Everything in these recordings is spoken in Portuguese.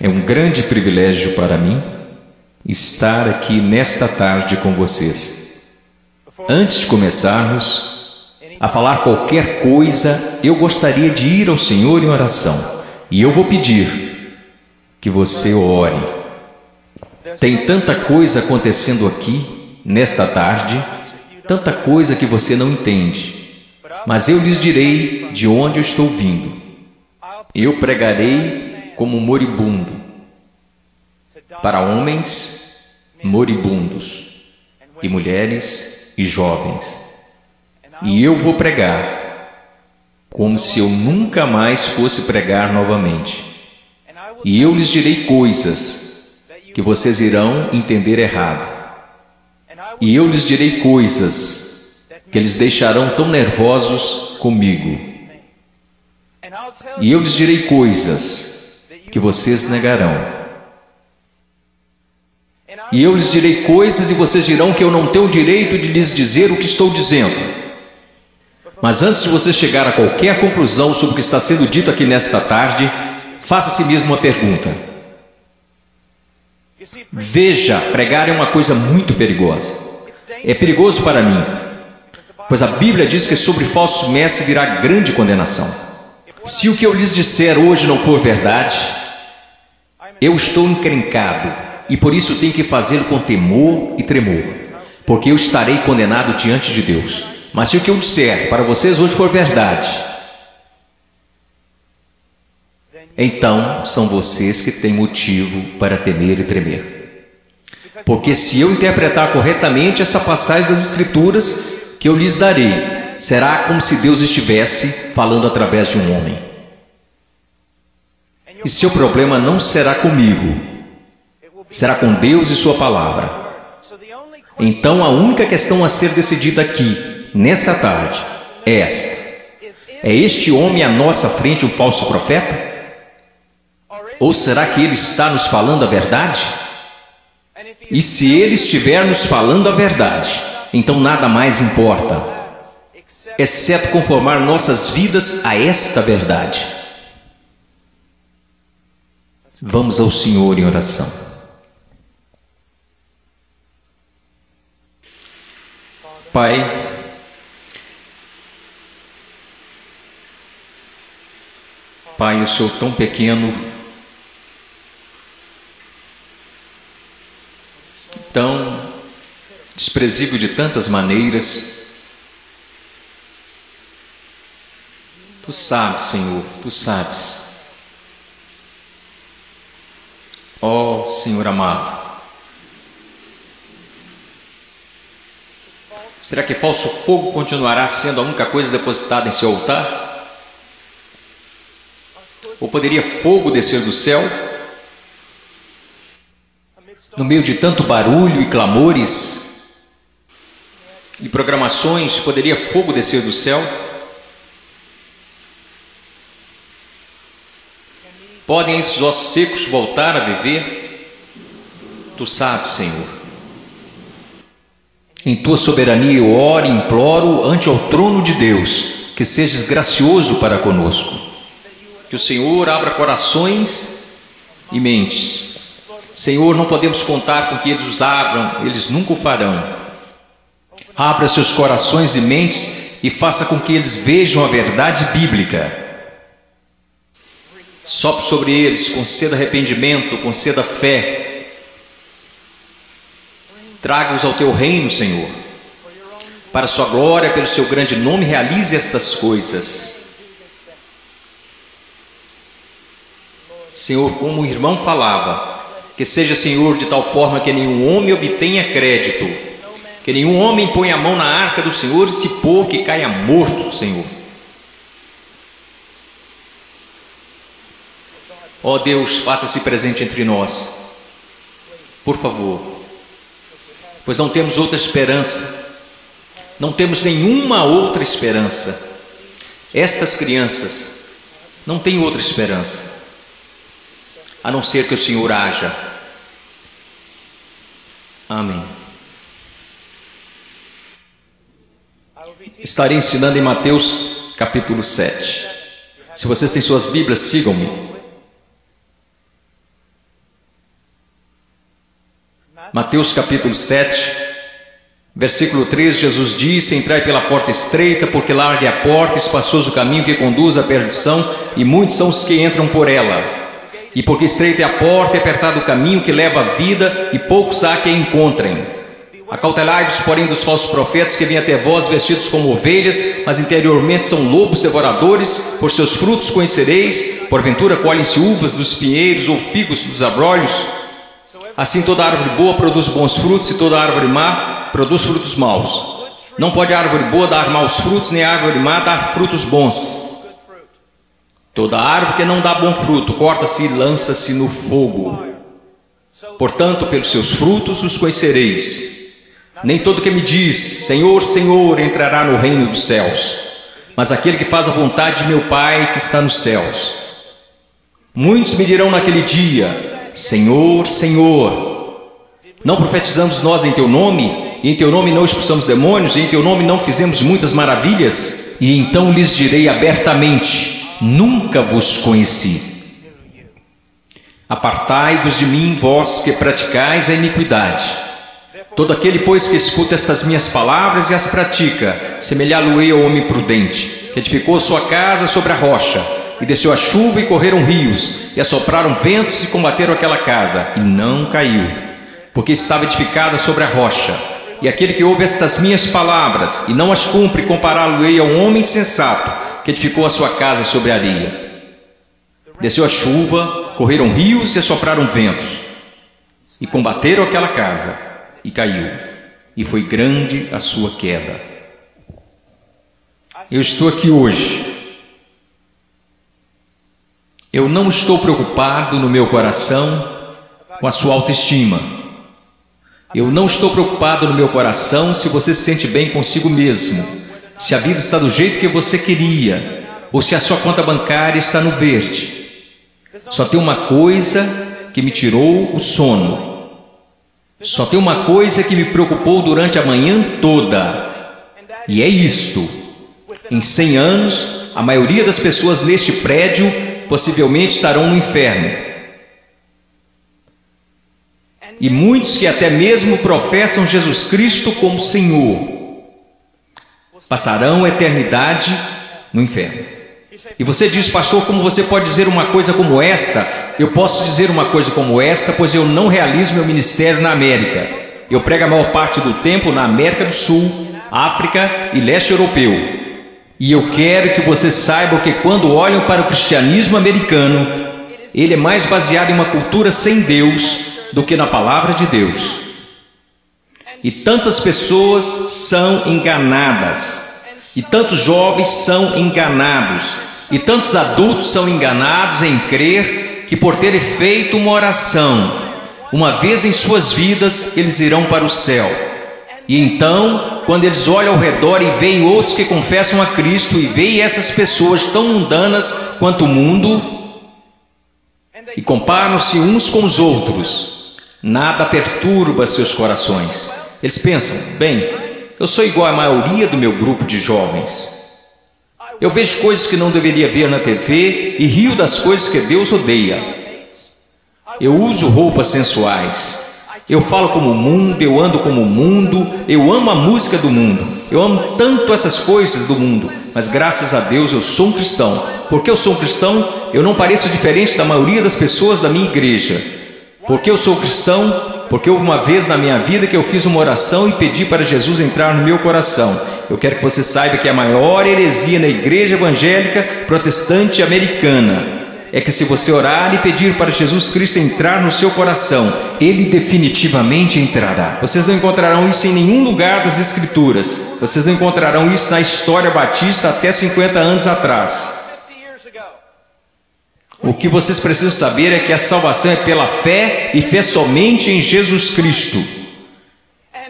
É um grande privilégio para mim estar aqui nesta tarde com vocês. Antes de começarmos a falar qualquer coisa, eu gostaria de ir ao Senhor em oração. E eu vou pedir que você ore. Tem tanta coisa acontecendo aqui nesta tarde, tanta coisa que você não entende. Mas eu lhes direi de onde eu estou vindo. Eu pregarei como moribundo, para homens moribundos, e mulheres e jovens. E eu vou pregar como se eu nunca mais fosse pregar novamente. E eu lhes direi coisas que vocês irão entender errado. E eu lhes direi coisas que eles deixarão tão nervosos comigo. E eu lhes direi coisas que vocês negarão. E eu lhes direi coisas e vocês dirão que eu não tenho o direito de lhes dizer o que estou dizendo. Mas antes de você chegar a qualquer conclusão sobre o que está sendo dito aqui nesta tarde, faça a si mesmo uma pergunta. Veja, pregar é uma coisa muito perigosa. É perigoso para mim, pois a Bíblia diz que sobre falsos mestres virá grande condenação. Se o que eu lhes disser hoje não for verdade, eu estou encrencado e por isso tenho que fazê-lo com temor e tremor, porque eu estarei condenado diante de Deus. Mas se o que eu disser para vocês hoje for verdade, então são vocês que têm motivo para temer e tremer. Porque se eu interpretar corretamente esta passagem das Escrituras que eu lhes darei, será como se Deus estivesse falando através de um homem. E seu problema não será comigo, será com Deus e sua palavra. Então a única questão a ser decidida aqui, nesta tarde, é esta: é este homem à nossa frente um falso profeta? Ou será que ele está nos falando a verdade? E se ele estiver nos falando a verdade, então nada mais importa, exceto conformar nossas vidas a esta verdade. Vamos ao Senhor em oração. Pai, Pai, eu sou tão pequeno, tão desprezível de tantas maneiras. Tu sabes, Senhor, Tu sabes. Ó Senhor amado, será que falso fogo continuará sendo a única coisa depositada em seu altar? Ou poderia fogo descer do céu? No meio de tanto barulho e clamores e programações, poderia fogo descer do céu? Podem esses ossos secos voltar a viver? Tu sabes, Senhor. Em Tua soberania eu oro e imploro ante ao trono de Deus, que sejas gracioso para conosco. Que o Senhor abra corações e mentes. Senhor, não podemos contar com que eles os abram, eles nunca o farão. Abra seus corações e mentes e faça com que eles vejam a verdade bíblica. Sopre sobre eles, conceda arrependimento, conceda fé. Traga-os ao Teu reino, Senhor. Para a Sua glória, pelo Seu grande nome, realize estas coisas. Senhor, como o irmão falava, que seja, Senhor, de tal forma que nenhum homem obtenha crédito, que nenhum homem ponha a mão na arca do Senhor e se pôr que caia morto, Senhor. Ó Deus, faça-se presente entre nós, por favor, pois não temos outra esperança, não temos nenhuma outra esperança. Estas crianças não têm outra esperança, a não ser que o Senhor haja. Amém. Estarei ensinando em Mateus capítulo 7. Se vocês têm suas Bíblias, sigam-me. Mateus capítulo 7, versículo 3, Jesus disse: entrai pela porta estreita, porque larga é a porta, espaçoso o caminho que conduz à perdição, e muitos são os que entram por ela. E porque estreita é a porta e apertado o caminho que leva à vida, e poucos há que a encontrem. Acautelai-vos, porém, dos falsos profetas que vêm até vós vestidos como ovelhas, mas interiormente são lobos devoradores. Por seus frutos conhecereis. Porventura colhem-se uvas dos pinheiros ou figos dos abrolhos? Assim toda árvore boa produz bons frutos, e toda árvore má produz frutos maus. Não pode a árvore boa dar maus frutos, nem a árvore má dar frutos bons. Toda árvore que não dá bom fruto corta-se e lança-se no fogo. Portanto, pelos seus frutos os conhecereis. Nem todo que me diz, Senhor, Senhor, entrará no reino dos céus, mas aquele que faz a vontade de meu Pai que está nos céus. Muitos me dirão naquele dia: Senhor, Senhor, não profetizamos nós em Teu nome? E em Teu nome não expulsamos demônios? E em Teu nome não fizemos muitas maravilhas? E então lhes direi abertamente: nunca vos conheci. Apartai-vos de mim, vós que praticais a iniquidade. Todo aquele, pois, que escuta estas minhas palavras e as pratica, semelhá-lo-ei ao homem prudente, que edificou sua casa sobre a rocha. E desceu a chuva e correram rios, e assopraram ventos e combateram aquela casa, e não caiu, porque estava edificada sobre a rocha. E aquele que ouve estas minhas palavras e não as cumpre, compará-lo-ei a um homem sensato, que edificou a sua casa sobre a areia. Desceu a chuva, correram rios e assopraram ventos, e combateram aquela casa, e caiu, e foi grande a sua queda. Eu estou aqui hoje. Eu não estou preocupado no meu coração com a sua autoestima. Eu não estou preocupado no meu coração se você se sente bem consigo mesmo, se a vida está do jeito que você queria, ou se a sua conta bancária está no verde. Só tem uma coisa que me tirou o sono. Só tem uma coisa que me preocupou durante a manhã toda. E é isto: em 100 anos, a maioria das pessoas neste prédio possivelmente estarão no inferno. E muitos que até mesmo professam Jesus Cristo como Senhor passarão a eternidade no inferno. E você diz: pastor, como você pode dizer uma coisa como esta? Eu posso dizer uma coisa como esta, pois eu não realizo meu ministério na América. Eu prego a maior parte do tempo na América do Sul, África e leste europeu. E eu quero que você saiba que quando olham para o cristianismo americano, ele é mais baseado em uma cultura sem Deus do que na palavra de Deus. E tantas pessoas são enganadas, e tantos jovens são enganados, e tantos adultos são enganados em crer que por terem feito uma oração uma vez em suas vidas, eles irão para o céu. E então, quando eles olham ao redor e veem outros que confessam a Cristo, e veem essas pessoas tão mundanas quanto o mundo, e comparam-se uns com os outros, nada perturba seus corações. Eles pensam: bem, eu sou igual à maioria do meu grupo de jovens. Eu vejo coisas que não deveria ver na TV e rio das coisas que Deus odeia. Eu uso roupas sensuais. Eu falo como o mundo, eu ando como o mundo, eu amo a música do mundo, eu amo tanto essas coisas do mundo, mas graças a Deus eu sou um cristão. Porque eu sou um cristão, eu não pareço diferente da maioria das pessoas da minha igreja. Porque eu sou cristão? Porque houve uma vez na minha vida que eu fiz uma oração e pedi para Jesus entrar no meu coração. Eu quero que você saiba que a maior heresia na igreja evangélica protestante americana é que se você orar e pedir para Jesus Cristo entrar no seu coração, Ele definitivamente entrará. Vocês não encontrarão isso em nenhum lugar das Escrituras. Vocês não encontrarão isso na história batista até 50 anos atrás. O que vocês precisam saber é que a salvação é pela fé, e fé somente em Jesus Cristo.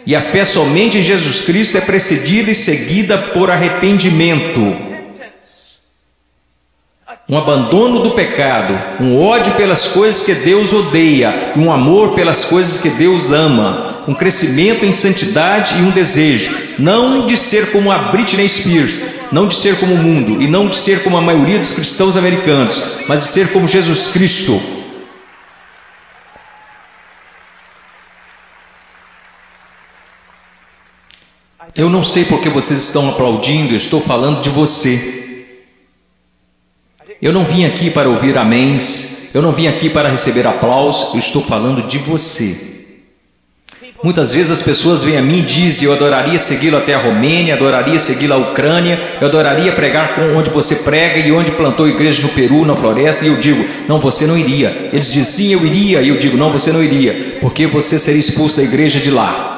E a fé somente em Jesus Cristo é precedida e seguida por arrependimento. Um abandono do pecado, um ódio pelas coisas que Deus odeia, e um amor pelas coisas que Deus ama, um crescimento em santidade e um desejo, não de ser como a Britney Spears, não de ser como o mundo, e não de ser como a maioria dos cristãos americanos, mas de ser como Jesus Cristo. Eu não sei porque vocês estão aplaudindo, eu estou falando de você. Eu não vim aqui para ouvir améns, eu não vim aqui para receber aplausos, eu estou falando de você. Muitas vezes as pessoas vêm a mim e dizem: eu adoraria segui-lo até a Romênia, adoraria segui-lo à Ucrânia, eu adoraria pregar onde você prega e onde plantou igreja no Peru, na floresta. E eu digo: não, você não iria. Eles dizem: sim, eu iria. E eu digo: não, você não iria, porque você seria expulso da igreja de lá.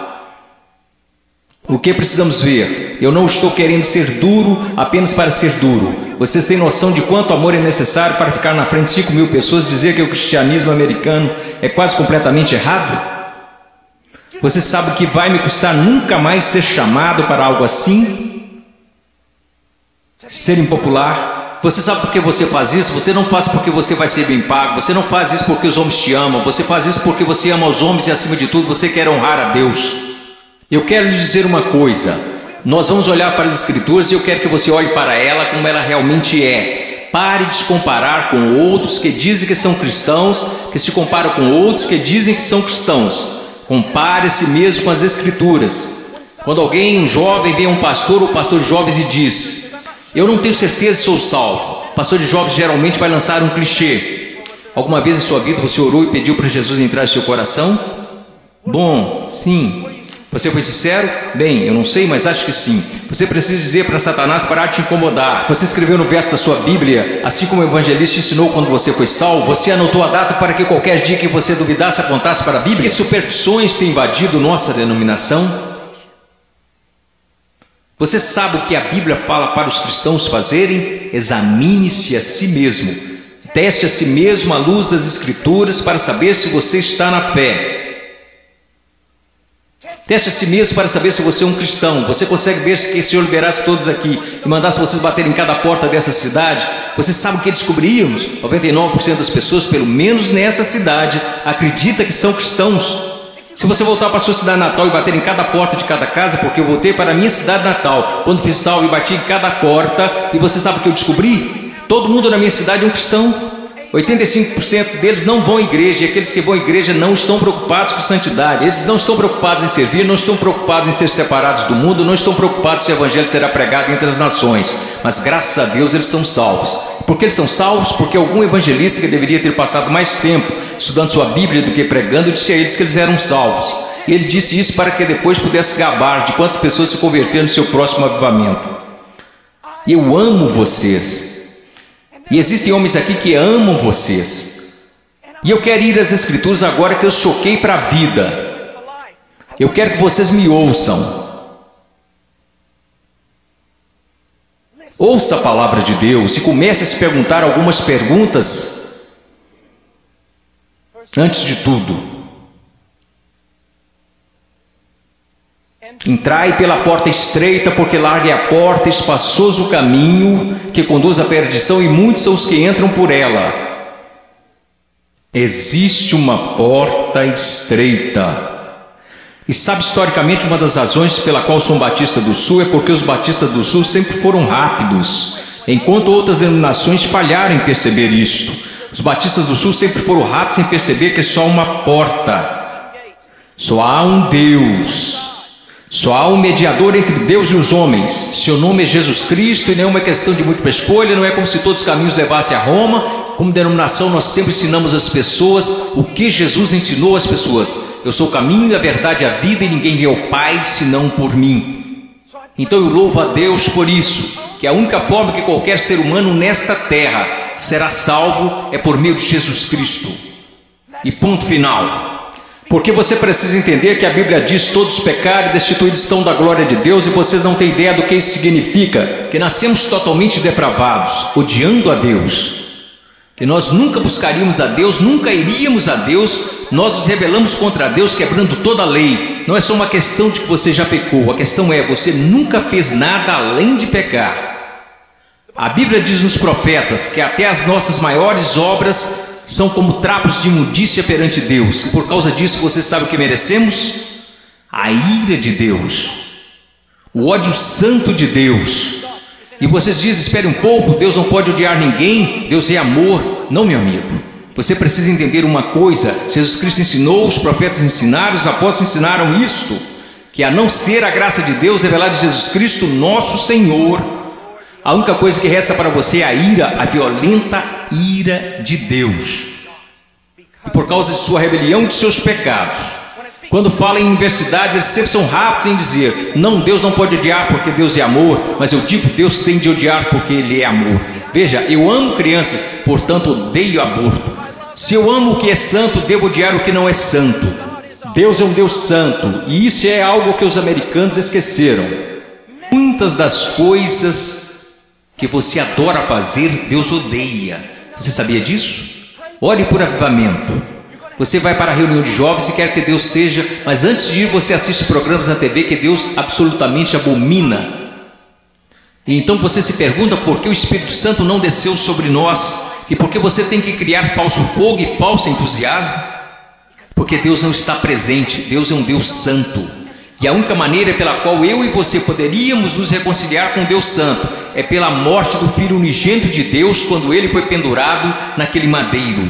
O que precisamos ver? Eu não estou querendo ser duro apenas para ser duro. Vocês têm noção de quanto amor é necessário para ficar na frente de 5.000 pessoas e dizer que o cristianismo americano é quase completamente errado? Você sabe o que vai me custar nunca mais ser chamado para algo assim? Ser impopular? Você sabe por que você faz isso? Você não faz porque você vai ser bem pago. Você não faz isso porque os homens te amam. Você faz isso porque você ama os homens e, acima de tudo, você quer honrar a Deus. Eu quero lhe dizer uma coisa. Nós vamos olhar para as Escrituras e eu quero que você olhe para ela como ela realmente é. Pare de se comparar com outros que dizem que são cristãos, que se comparam com outros que dizem que são cristãos. Compare a si mesmo com as Escrituras. Quando alguém, um jovem, vem a um pastor ou pastor de jovens e diz: eu não tenho certeza se sou salvo. Pastor de jovens geralmente vai lançar um clichê. Alguma vez em sua vida você orou e pediu para Jesus entrar em seu coração? Bom, sim. Você foi sincero? Bem, eu não sei, mas acho que sim. Você precisa dizer para Satanás parar de te incomodar. Você escreveu no verso da sua Bíblia, assim como o evangelista ensinou quando você foi salvo. Você anotou a data para que qualquer dia que você duvidasse apontasse para a Bíblia. Que superstições têm invadido nossa denominação? Você sabe o que a Bíblia fala para os cristãos fazerem? Examine-se a si mesmo. Teste a si mesmo à luz das Escrituras para saber se você está na fé. Teste a si mesmo para saber se você é um cristão. Você consegue ver se o Senhor liberasse todos aqui e mandasse vocês baterem em cada porta dessa cidade? Você sabe o que descobriríamos? 99% das pessoas, pelo menos nessa cidade, acredita que são cristãos. Se você voltar para a sua cidade natal e bater em cada porta de cada casa, porque eu voltei para a minha cidade natal, quando fiz salvo e bati em cada porta, e você sabe o que eu descobri? Todo mundo na minha cidade é um cristão. 85% deles não vão à igreja, e aqueles que vão à igreja não estão preocupados com santidade. Eles não estão preocupados em servir, não estão preocupados em ser separados do mundo, não estão preocupados se o evangelho será pregado entre as nações. Mas graças a Deus eles são salvos. Por que eles são salvos? Porque algum evangelista que deveria ter passado mais tempo estudando sua Bíblia do que pregando disse a eles que eles eram salvos. E ele disse isso para que depois pudesse gabar de quantas pessoas se converteram no seu próximo avivamento. Eu amo vocês. E existem homens aqui que amam vocês. E eu quero ir às Escrituras agora que eu choquei para a vida. Eu quero que vocês me ouçam. Ouça a palavra de Deus e comece a se perguntar algumas perguntas. Antes de tudo, entrai pela porta estreita, porque larga é a porta, espaçoso o caminho que conduz à perdição, e muitos são os que entram por ela. Existe uma porta estreita. E sabe, historicamente, uma das razões pela qual sou um batista do Sul é porque os batistas do Sul sempre foram rápidos, enquanto outras denominações falharam em perceber isto. Os batistas do Sul sempre foram rápidos em perceber que é só uma porta. Só há um Deus. Só há um mediador entre Deus e os homens. Seu nome é Jesus Cristo, e não é uma questão de múltipla escolha. Não é como se todos os caminhos levassem a Roma. Como denominação, nós sempre ensinamos às pessoas o que Jesus ensinou às pessoas. Eu sou o caminho, a verdade e a vida, e ninguém vê ao Pai senão por mim. Então eu louvo a Deus por isso, que a única forma que qualquer ser humano nesta terra será salvo é por meio de Jesus Cristo. E ponto final. Porque você precisa entender que a Bíblia diz: todos pecaram e destituídos estão da glória de Deus, e vocês não têm ideia do que isso significa. Que nascemos totalmente depravados, odiando a Deus, que nós nunca buscaríamos a Deus, nunca iríamos a Deus, nós nos rebelamos contra Deus, quebrando toda a lei. Não é só uma questão de que você já pecou, a questão é: você nunca fez nada além de pecar. A Bíblia diz nos profetas que até as nossas maiores obras são como trapos de imundícia perante Deus. E por causa disso, você sabe o que merecemos? A ira de Deus, o ódio santo de Deus. E vocês dizem: espere um pouco, Deus não pode odiar ninguém, Deus é amor. Não, meu amigo, você precisa entender uma coisa: Jesus Cristo ensinou, os profetas ensinaram, os apóstolos ensinaram isto, que a não ser a graça de Deus revelada em Jesus Cristo, nosso Senhor, a única coisa que resta para você é a ira, a violenta ira de Deus. E por causa de sua rebelião e de seus pecados. Quando fala em universidades, eles sempre são rápidos em dizer: não, Deus não pode odiar porque Deus é amor, mas eu digo, Deus tem de odiar porque Ele é amor. Veja, eu amo crianças, portanto odeio aborto. Se eu amo o que é santo, devo odiar o que não é santo. Deus é um Deus santo, e isso é algo que os americanos esqueceram. Muitas das coisas que você adora fazer, Deus odeia. Você sabia disso? Ore por avivamento. Você vai para a reunião de jovens e quer que Deus seja, mas antes de ir você assiste programas na TV que Deus absolutamente abomina. E então você se pergunta por que o Espírito Santo não desceu sobre nós, e por que você tem que criar falso fogo e falso entusiasmo. Porque Deus não está presente, Deus é um Deus santo. E a única maneira pela qual eu e você poderíamos nos reconciliar com Deus santo é pela morte do Filho unigênito de Deus, quando ele foi pendurado naquele madeiro.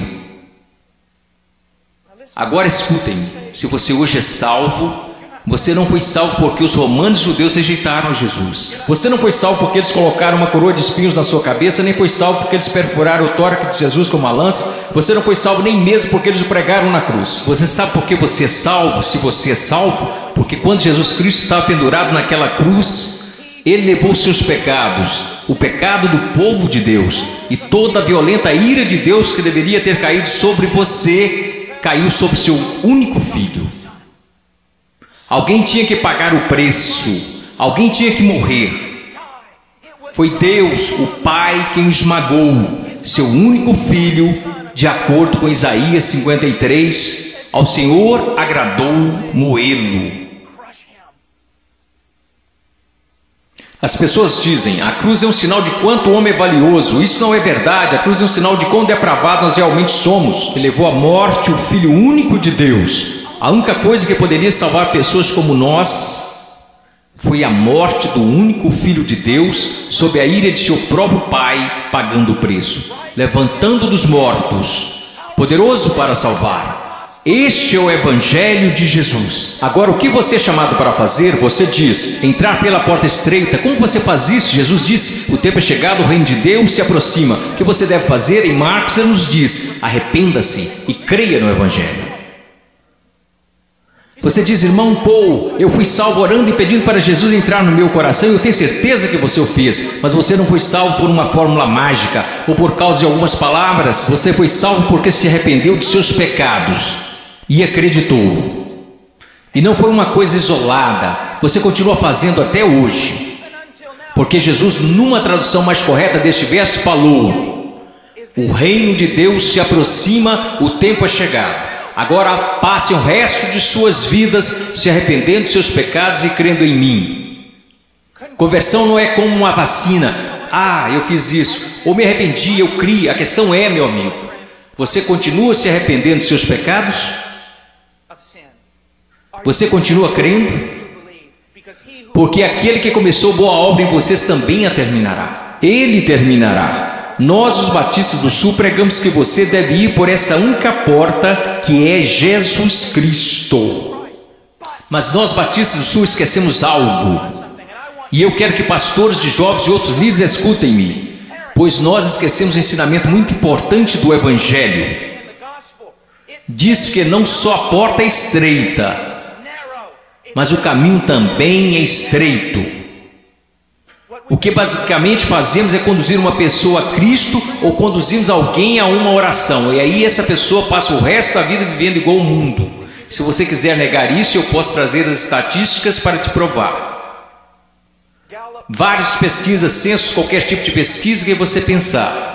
Agora escutem, se você hoje é salvo, você não foi salvo porque os romanos judeus rejeitaram Jesus. Você não foi salvo porque eles colocaram uma coroa de espinhos na sua cabeça, nem foi salvo porque eles perfuraram o tórax de Jesus com uma lança. Você não foi salvo nem mesmo porque eles o pregaram na cruz. Você sabe por que você é salvo? Se você é salvo, porque quando Jesus Cristo estava pendurado naquela cruz, Ele levou seus pecados, o pecado do povo de Deus, e toda a violenta ira de Deus que deveria ter caído sobre você, caiu sobre seu único filho. Alguém tinha que pagar o preço, alguém tinha que morrer. Foi Deus, o Pai, quem esmagou seu único filho, de acordo com Isaías 53, ao Senhor agradou moê-lo. As pessoas dizem: a cruz é um sinal de quanto o homem é valioso. Isso não é verdade. A cruz é um sinal de quão depravado nós realmente somos. Ele levou à morte o Filho único de Deus. A única coisa que poderia salvar pessoas como nós foi a morte do único Filho de Deus, sob a ira de seu próprio Pai, pagando o preço, levantando dos mortos, poderoso para salvar. Este é o Evangelho de Jesus. Agora, o que você é chamado para fazer? Você diz: entrar pela porta estreita. Como você faz isso? Jesus disse: o tempo é chegado, o reino de Deus se aproxima. O que você deve fazer? Em Marcos ele nos diz: arrependa-se e creia no Evangelho. Você diz: irmão Paul, eu fui salvo orando e pedindo para Jesus entrar no meu coração. Eu tenho certeza que você o fez, mas você não foi salvo por uma fórmula mágica ou por causa de algumas palavras. Você foi salvo porque se arrependeu de seus pecados e acreditou. E não foi uma coisa isolada, você continua fazendo até hoje, porque Jesus, numa tradução mais correta deste verso, falou: o reino de Deus se aproxima, o tempo é chegado. Agora passem o resto de suas vidas se arrependendo de seus pecados e crendo em mim. Conversão não é como uma vacina. Ah, eu fiz isso, ou me arrependi, eu criei. A questão é, meu amigo, você continua se arrependendo de seus pecados? Você continua crendo? Porque aquele que começou boa obra em vocês também a terminará. Ele terminará. Nós, os batistas do Sul, pregamos que você deve ir por essa única porta, que é Jesus Cristo. Mas nós, batistas do Sul, esquecemos algo. E eu quero que pastores de jovens e outros líderes escutem-me, pois nós esquecemos um ensinamento muito importante do Evangelho. Diz que não só a porta é estreita, mas o caminho também é estreito. O que basicamente fazemos é conduzir uma pessoa a Cristo ou conduzimos alguém a uma oração. E aí essa pessoa passa o resto da vida vivendo igual ao mundo. Se você quiser negar isso, eu posso trazer as estatísticas para te provar. Várias pesquisas, censos, qualquer tipo de pesquisa que você pensar.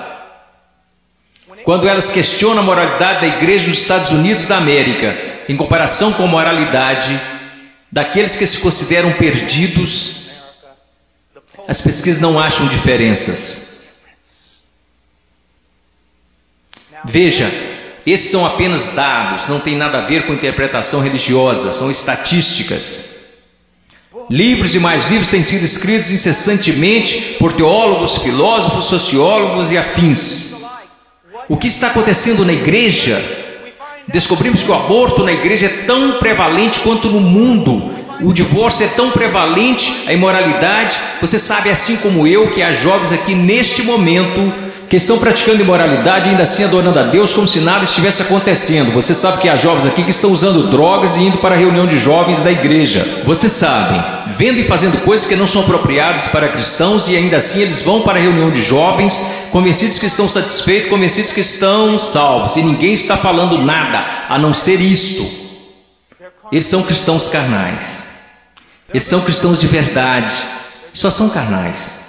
Quando elas questionam a moralidade da igreja nos Estados Unidos da América, em comparação com a moralidade daqueles que se consideram perdidos, as pesquisas não acham diferenças. Veja, esses são apenas dados, não tem nada a ver com interpretação religiosa, são estatísticas. Livros e mais livros têm sido escritos incessantemente por teólogos, filósofos, sociólogos e afins. O que está acontecendo na igreja? Descobrimos que o aborto na igreja é tão prevalente quanto no mundo. O divórcio é tão prevalente, a imoralidade. Você sabe, assim como eu, que há jovens aqui neste momento que estão praticando imoralidade, ainda assim adorando a Deus como se nada estivesse acontecendo. Você sabe que há jovens aqui que estão usando drogas e indo para a reunião de jovens da igreja. Você sabe, vendo e fazendo coisas que não são apropriadas para cristãos, e ainda assim eles vão para a reunião de jovens, convencidos que estão satisfeitos, convencidos que estão salvos, e ninguém está falando nada a não ser isto. Eles são cristãos carnais. Eles são cristãos de verdade, só são carnais.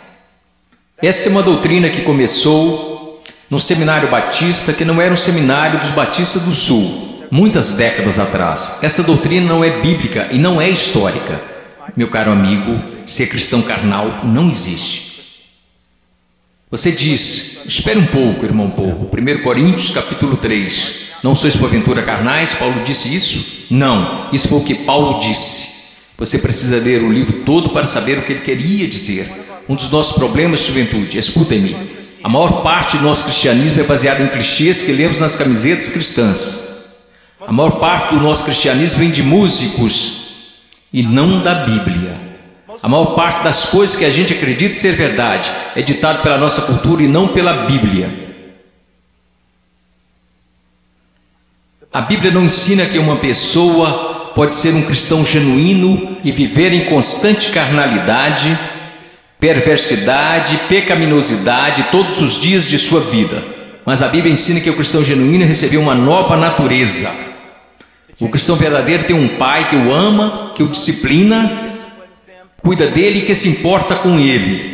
Esta é uma doutrina que começou no seminário batista, que não era um seminário dos batistas do sul, muitas décadas atrás. Essa doutrina não é bíblica e não é histórica. Meu caro amigo, ser cristão carnal não existe. Você diz, espere um pouco, irmão Paulo, 1 Coríntios capítulo 3, não sois porventura carnais? Paulo disse isso? Não, isso foi o que Paulo disse. Você precisa ler o livro todo para saber o que ele queria dizer. Um dos nossos problemas, juventude, escutem-me, a maior parte do nosso cristianismo é baseada em clichês que lemos nas camisetas cristãs. A maior parte do nosso cristianismo vem de músicos e não da Bíblia. A maior parte das coisas que a gente acredita ser verdade é ditado pela nossa cultura e não pela Bíblia. A Bíblia não ensina que uma pessoa pode ser um cristão genuíno e viver em constante carnalidade, perversidade, pecaminosidade todos os dias de sua vida. Mas a Bíblia ensina que o cristão genuíno recebeu uma nova natureza. O cristão verdadeiro tem um pai que o ama, que o disciplina, cuida dele e que se importa com ele.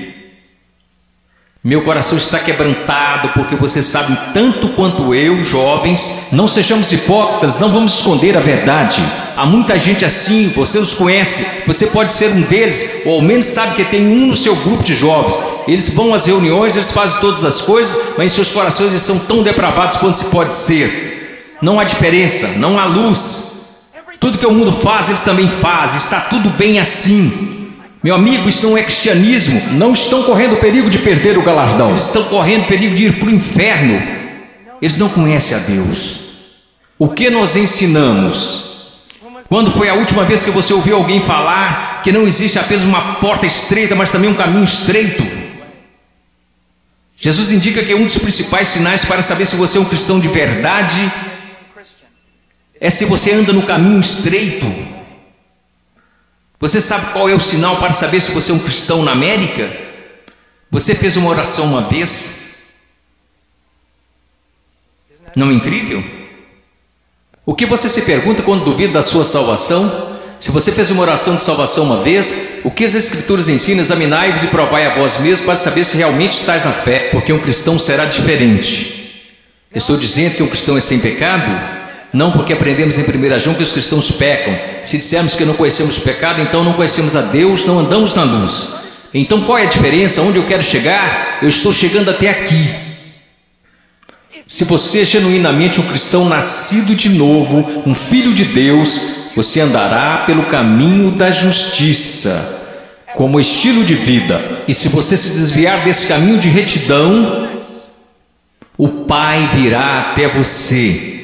Meu coração está quebrantado porque você sabe tanto quanto eu, jovens. Não sejamos hipócritas, não vamos esconder a verdade. Há muita gente assim, você os conhece, você pode ser um deles, ou ao menos sabe que tem um no seu grupo de jovens. Eles vão às reuniões, eles fazem todas as coisas, mas em seus corações eles são tão depravados quanto se pode ser. Não há diferença, não há luz. Tudo que o mundo faz, eles também fazem, está tudo bem assim. Meu amigo, isso não é cristianismo. Não estão correndo o perigo de perder o galardão, eles estão correndo o perigo de ir para o inferno. Eles não conhecem a Deus. O que nós ensinamos? Quando foi a última vez que você ouviu alguém falar que não existe apenas uma porta estreita, mas também um caminho estreito? Jesus indica que um dos principais sinais para saber se você é um cristão de verdade é se você anda no caminho estreito. Você sabe qual é o sinal para saber se você é um cristão na América? Você fez uma oração uma vez? Não é incrível? O que você se pergunta quando duvida da sua salvação? Se você fez uma oração de salvação uma vez, o que as Escrituras ensinam? Examinai-vos e provai a vós mesmos para saber se realmente estáis na fé, porque um cristão será diferente. Estou dizendo que um cristão é sem pecado? Não, porque aprendemos em 1 João que os cristãos pecam. Se dissermos que não conhecemos o pecado, então não conhecemos a Deus, não andamos na luz. Então qual é a diferença? Onde eu quero chegar? Eu estou chegando até aqui. Se você é genuinamente um cristão nascido de novo, um filho de Deus, você andará pelo caminho da justiça, como estilo de vida. E se você se desviar desse caminho de retidão, o Pai virá até você.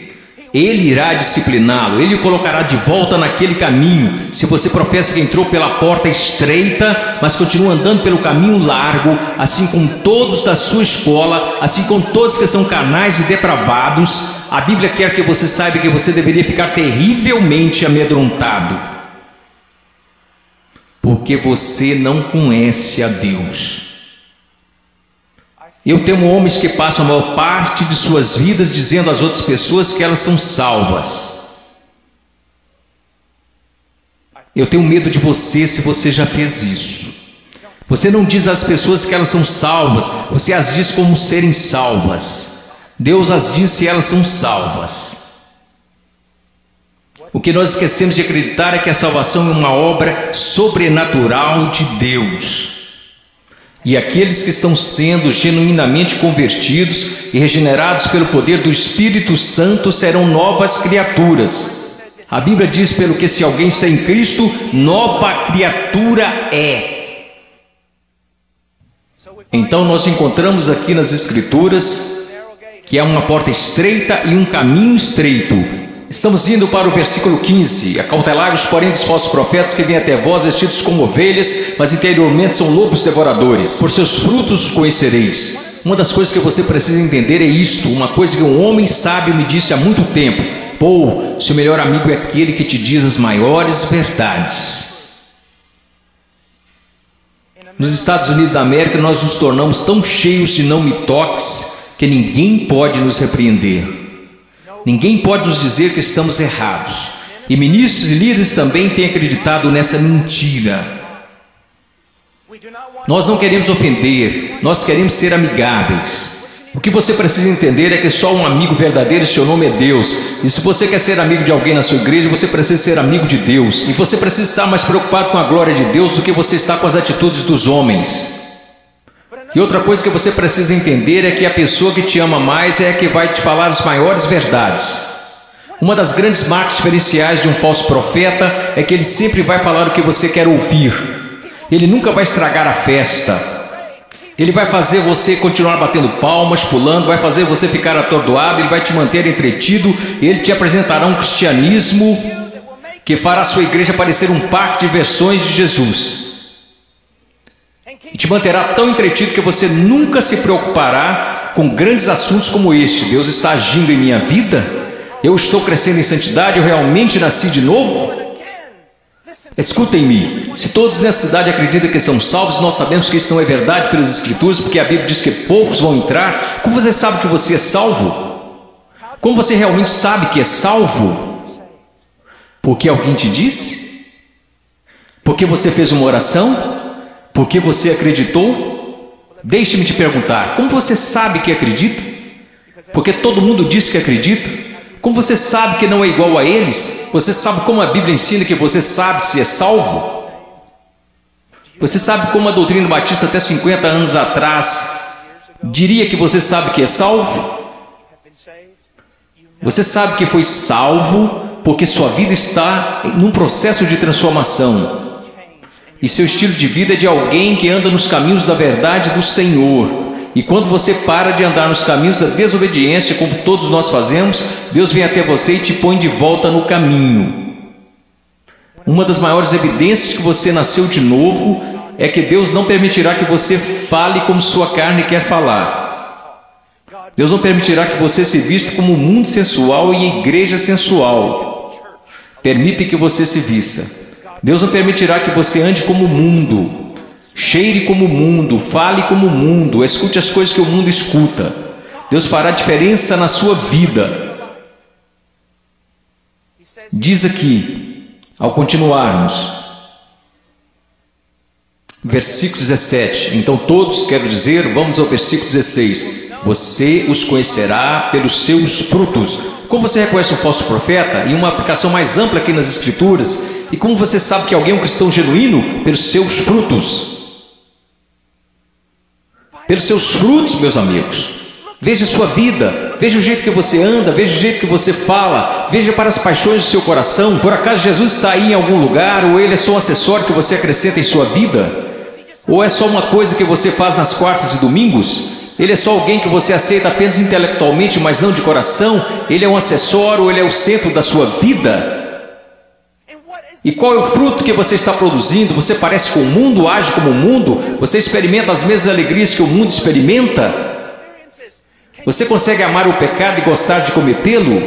Ele irá discipliná-lo, ele o colocará de volta naquele caminho. Se você professa que entrou pela porta estreita, mas continua andando pelo caminho largo, assim como todos da sua escola, assim como todos que são carnais e depravados, a Bíblia quer que você saiba que você deveria ficar terrivelmente amedrontado, porque você não conhece a Deus. Eu temo homens que passam a maior parte de suas vidas dizendo às outras pessoas que elas são salvas. Eu tenho medo de você se você já fez isso. Você não diz às pessoas que elas são salvas, você as diz como serem salvas. Deus as diz se elas são salvas. O que nós esquecemos de acreditar é que a salvação é uma obra sobrenatural de Deus. E aqueles que estão sendo genuinamente convertidos e regenerados pelo poder do Espírito Santo serão novas criaturas. A Bíblia diz, pelo que se alguém está em Cristo, nova criatura é. Então nós encontramos aqui nas Escrituras que há uma porta estreita e um caminho estreito. Estamos indo para o versículo 15. Acautelai-vos, porém, dos falsos profetas que vêm até vós vestidos como ovelhas, mas interiormente são lobos devoradores. Por seus frutos os conhecereis. Uma das coisas que você precisa entender é isto, uma coisa que um homem sábio me disse há muito tempo: Paul, seu melhor amigo é aquele que te diz as maiores verdades. Nos Estados Unidos da América, nós nos tornamos tão cheios de não me toques que ninguém pode nos repreender. Ninguém pode nos dizer que estamos errados. E ministros e líderes também têm acreditado nessa mentira. Nós não queremos ofender, nós queremos ser amigáveis. O que você precisa entender é que só um amigo verdadeiro, seu nome é Deus. E se você quer ser amigo de alguém na sua igreja, você precisa ser amigo de Deus. E você precisa estar mais preocupado com a glória de Deus do que você está com as atitudes dos homens. E outra coisa que você precisa entender é que a pessoa que te ama mais é a que vai te falar as maiores verdades. Uma das grandes marcas diferenciais de um falso profeta é que ele sempre vai falar o que você quer ouvir. Ele nunca vai estragar a festa. Ele vai fazer você continuar batendo palmas, pulando, vai fazer você ficar atordoado, ele vai te manter entretido, ele te apresentará um cristianismo que fará a sua igreja parecer um parque de versões de Jesus. E te manterá tão entretido que você nunca se preocupará com grandes assuntos como este. Deus está agindo em minha vida? Eu estou crescendo em santidade? Eu realmente nasci de novo? Escutem-me, se todos nessa cidade acreditam que são salvos, nós sabemos que isso não é verdade pelas Escrituras, porque a Bíblia diz que poucos vão entrar. Como você sabe que você é salvo? Como você realmente sabe que é salvo? Porque alguém te disse? Porque você fez uma oração? Porque você acreditou? Deixe-me te perguntar, como você sabe que acredita? Porque todo mundo diz que acredita. Como você sabe que não é igual a eles? Você sabe como a Bíblia ensina que você sabe se é salvo? Você sabe como a doutrina batista até 50 anos atrás diria que você sabe que é salvo? Você sabe que foi salvo porque sua vida está num processo de transformação. E seu estilo de vida é de alguém que anda nos caminhos da verdade do Senhor. E quando você para de andar nos caminhos da desobediência, como todos nós fazemos, Deus vem até você e te põe de volta no caminho. Uma das maiores evidências que você nasceu de novo é que Deus não permitirá que você fale como sua carne quer falar. Deus não permitirá que você se vista como um mundo sensual e igreja sensual. Permite que você se vista. Deus não permitirá que você ande como o mundo. Cheire como o mundo, fale como o mundo, escute as coisas que o mundo escuta. Deus fará diferença na sua vida. Diz aqui, ao continuarmos, versículo 17. Então todos, quero dizer, vamos ao versículo 16. Você os conhecerá pelos seus frutos. Como você reconhece um falso profeta? E uma aplicação mais ampla aqui nas Escrituras. E como você sabe que alguém é um cristão genuíno? Pelos seus frutos. Pelos seus frutos, meus amigos. Veja a sua vida, veja o jeito que você anda, veja o jeito que você fala, veja para as paixões do seu coração. Por acaso Jesus está aí em algum lugar, ou ele é só um acessório que você acrescenta em sua vida? Ou é só uma coisa que você faz nas quartas e domingos? Ele é só alguém que você aceita apenas intelectualmente, mas não de coração? Ele é um acessório, ou ele é o centro da sua vida? E qual é o fruto que você está produzindo? Você parece com o mundo, age como o mundo? Você experimenta as mesmas alegrias que o mundo experimenta? Você consegue amar o pecado e gostar de cometê-lo?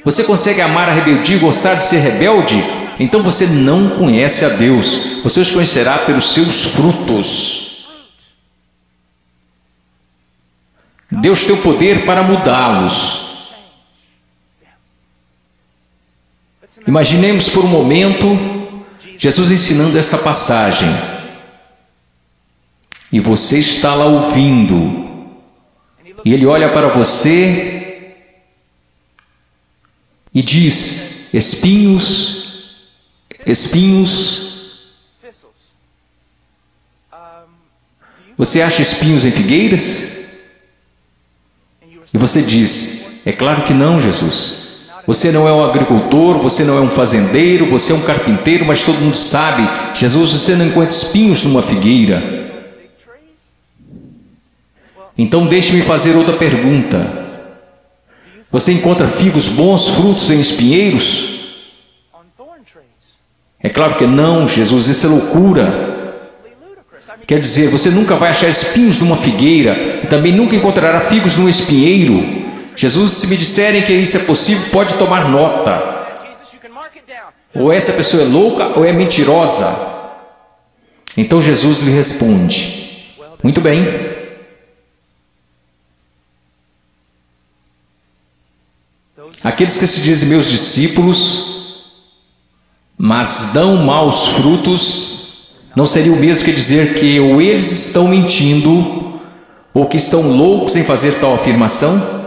Você consegue amar a rebeldia e gostar de ser rebelde? Então você não conhece a Deus. Você os conhecerá pelos seus frutos. Deus tem o poder para mudá-los. Imaginemos por um momento Jesus ensinando esta passagem. E você está lá ouvindo. E ele olha para você e diz: espinhos, espinhos. Você acha espinhos em figueiras? E você diz: é claro que não, Jesus. Você não é um agricultor, você não é um fazendeiro, você é um carpinteiro, mas todo mundo sabe, Jesus, você não encontra espinhos numa figueira. Então deixe-me fazer outra pergunta. Você encontra figos bons, frutos em espinheiros? É claro que não, Jesus, isso é loucura. Quer dizer, você nunca vai achar espinhos numa figueira e também nunca encontrará figos num espinheiro. Jesus, se me disserem que isso é possível, pode tomar nota. Ou essa pessoa é louca ou é mentirosa. Então Jesus lhe responde: muito bem. Aqueles que se dizem meus discípulos, mas dão maus frutos, não seria o mesmo que dizer que ou eles estão mentindo, ou que estão loucos em fazer tal afirmação?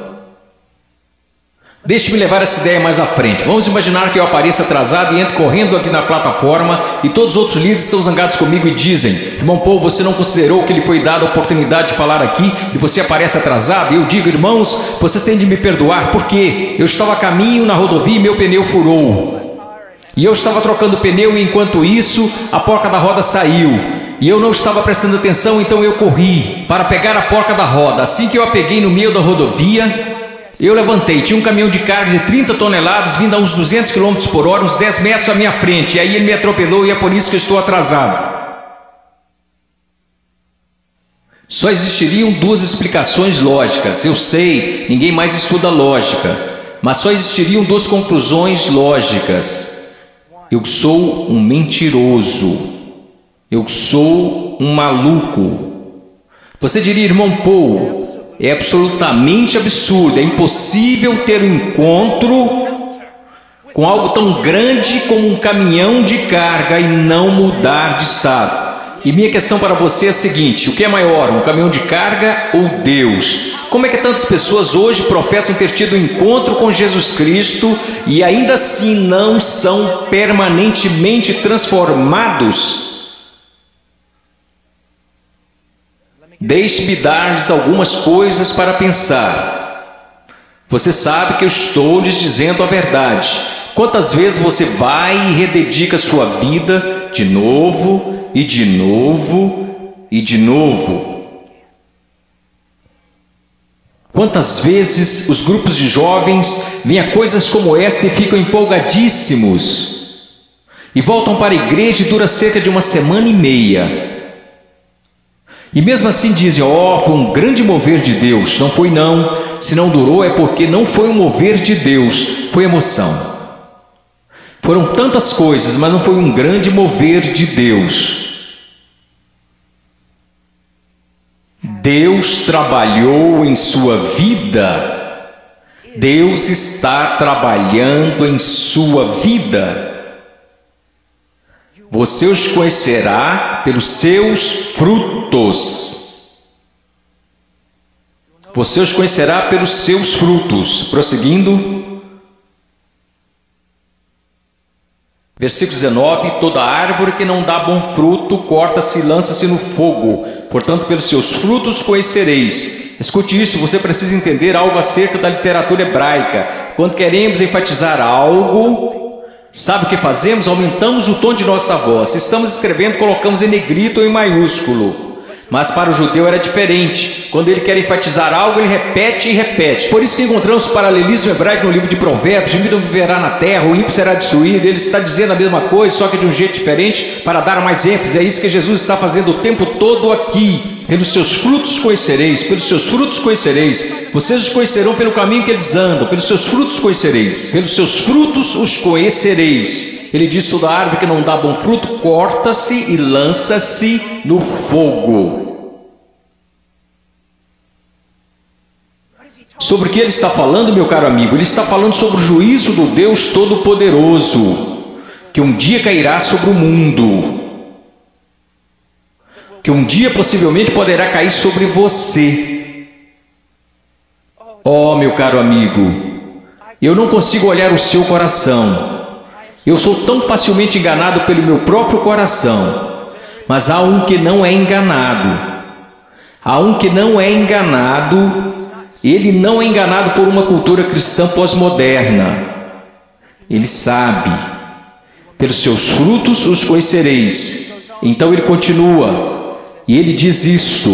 Deixe-me levar essa ideia mais à frente. Vamos imaginar que eu apareça atrasado e entro correndo aqui na plataforma e todos os outros líderes estão zangados comigo e dizem: irmão Paul, você não considerou que lhe foi dada a oportunidade de falar aqui e você aparece atrasado? E eu digo: irmãos, vocês têm de me perdoar porque eu estava a caminho na rodovia e meu pneu furou. E eu estava trocando o pneu e enquanto isso a porca da roda saiu. E eu não estava prestando atenção, então eu corri para pegar a porca da roda. Assim que eu a peguei no meio da rodovia, eu levantei, tinha um caminhão de carga de 30 toneladas vindo a uns 200 km por hora, uns 10 metros à minha frente. E aí ele me atropelou e é por isso que eu estou atrasado. Só existiriam duas explicações lógicas. Eu sei, ninguém mais estuda lógica. Mas só existiriam duas conclusões lógicas. Eu sou um mentiroso. Eu sou um maluco. Você diria: irmão Paul, é absolutamente absurdo, é impossível ter um encontro com algo tão grande como um caminhão de carga e não mudar de estado. E minha questão para você é a seguinte: o que é maior, um caminhão de carga ou Deus? Como é que tantas pessoas hoje professam ter tido um encontro com Jesus Cristo e ainda assim não são permanentemente transformados? Deixe-me dar-lhes algumas coisas para pensar. Você sabe que eu estou lhes dizendo a verdade. Quantas vezes você vai e rededica sua vida de novo, e de novo, e de novo? Quantas vezes os grupos de jovens veem a coisas como esta e ficam empolgadíssimos, e voltam para a igreja e dura cerca de 1 semana e meia. E mesmo assim dizem: ó, foi um grande mover de Deus. Não foi não. Se não durou é porque não foi um mover de Deus, foi emoção. Foram tantas coisas, mas não foi um grande mover de Deus. Deus trabalhou em sua vida. Deus está trabalhando em sua vida. Você os conhecerá pelos seus frutos. Você os conhecerá pelos seus frutos. Prosseguindo. Versículo 19. Toda árvore que não dá bom fruto, corta-se e lança-se no fogo. Portanto, pelos seus frutos conhecereis. Escute isso, você precisa entender algo acerca da literatura hebraica. Quando queremos enfatizar algo, sabe o que fazemos? Aumentamos o tom de nossa voz. Se estamos escrevendo, colocamos em negrito ou em maiúsculo. Mas para o judeu era diferente. Quando ele quer enfatizar algo, ele repete e repete. Por isso que encontramos o paralelismo hebraico no livro de Provérbios: o ímpio viverá na terra, o ímpio será destruído. Ele está dizendo a mesma coisa, só que de um jeito diferente, para dar mais ênfase. É isso que Jesus está fazendo o tempo todo aqui. Pelos seus frutos conhecereis, pelos seus frutos conhecereis. Vocês os conhecerão pelo caminho que eles andam, pelos seus frutos conhecereis, pelos seus frutos os conhecereis. Ele diz: toda árvore que não dá bom fruto, corta-se e lança-se no fogo. Sobre o que ele está falando, meu caro amigo? Ele está falando sobre o juízo do Deus Todo-Poderoso, que um dia cairá sobre o mundo, que um dia possivelmente poderá cair sobre você. Oh, meu caro amigo, eu não consigo olhar o seu coração. Eu sou tão facilmente enganado pelo meu próprio coração. Mas há um que não é enganado. Há um que não é enganado. Ele não é enganado por uma cultura cristã pós-moderna. Ele sabe. Pelos seus frutos os conhecereis. Então ele continua. E ele diz isto.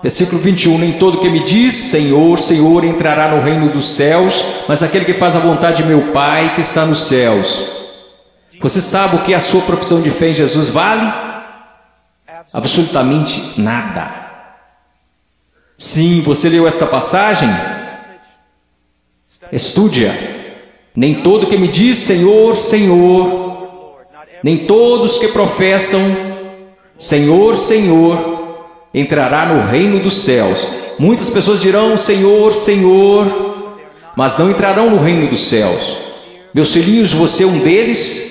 Versículo 21, nem todo que me diz Senhor, Senhor entrará no reino dos céus, mas aquele que faz a vontade de meu Pai que está nos céus. Você sabe o que a sua profissão de fé em Jesus vale? Absolutamente nada. Sim, você leu esta passagem? Estude-a. Nem todo que me diz Senhor, Senhor, nem todos que professam Senhor, Senhor, entrará no reino dos céus. Muitas pessoas dirão Senhor, Senhor, mas não entrarão no reino dos céus. Meus filhinhos, você é um deles?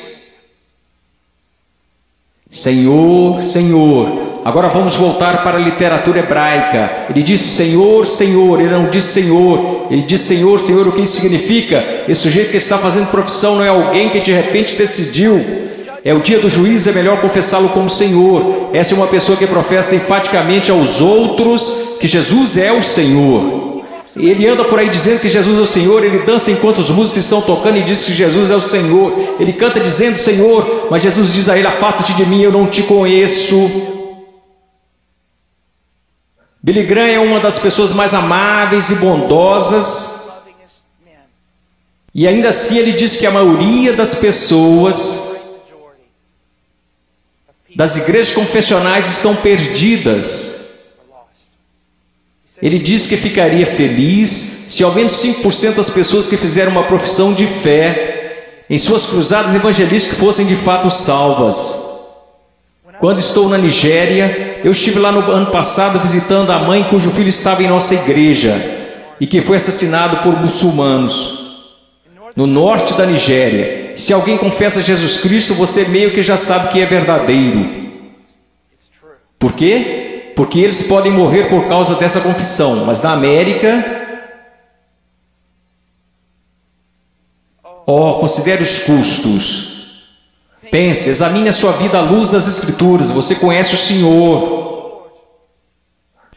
Senhor, Senhor. Agora vamos voltar para a literatura hebraica. Ele diz Senhor, Senhor, ele não diz Senhor. Ele diz Senhor, Senhor, o que isso significa? Esse sujeito que está fazendo profissão não é alguém que de repente decidiu. É o dia do juízo, é melhor confessá-lo como Senhor. Essa é uma pessoa que professa enfaticamente aos outros que Jesus é o Senhor. Ele anda por aí dizendo que Jesus é o Senhor, ele dança enquanto os músicos estão tocando e diz que Jesus é o Senhor. Ele canta dizendo Senhor, mas Jesus diz a ele, afasta-te de mim, eu não te conheço. Billy Graham é uma das pessoas mais amáveis e bondosas, e ainda assim ele diz que a maioria das pessoas das igrejas confessionais estão perdidas. Ele diz que ficaria feliz se ao menos 5% das pessoas que fizeram uma profissão de fé em suas cruzadas evangelísticas fossem de fato salvas. Quando estou na Nigéria, eu estive lá no ano passado visitando a mãe cujo filho estava em nossa igreja e que foi assassinado por muçulmanos no norte da Nigéria. Se alguém confessa Jesus Cristo, você meio que já sabe que é verdadeiro. Por quê? Porque eles podem morrer por causa dessa confissão, mas na América, considere os custos. Pense, examine a sua vida à luz das Escrituras. Você conhece o Senhor?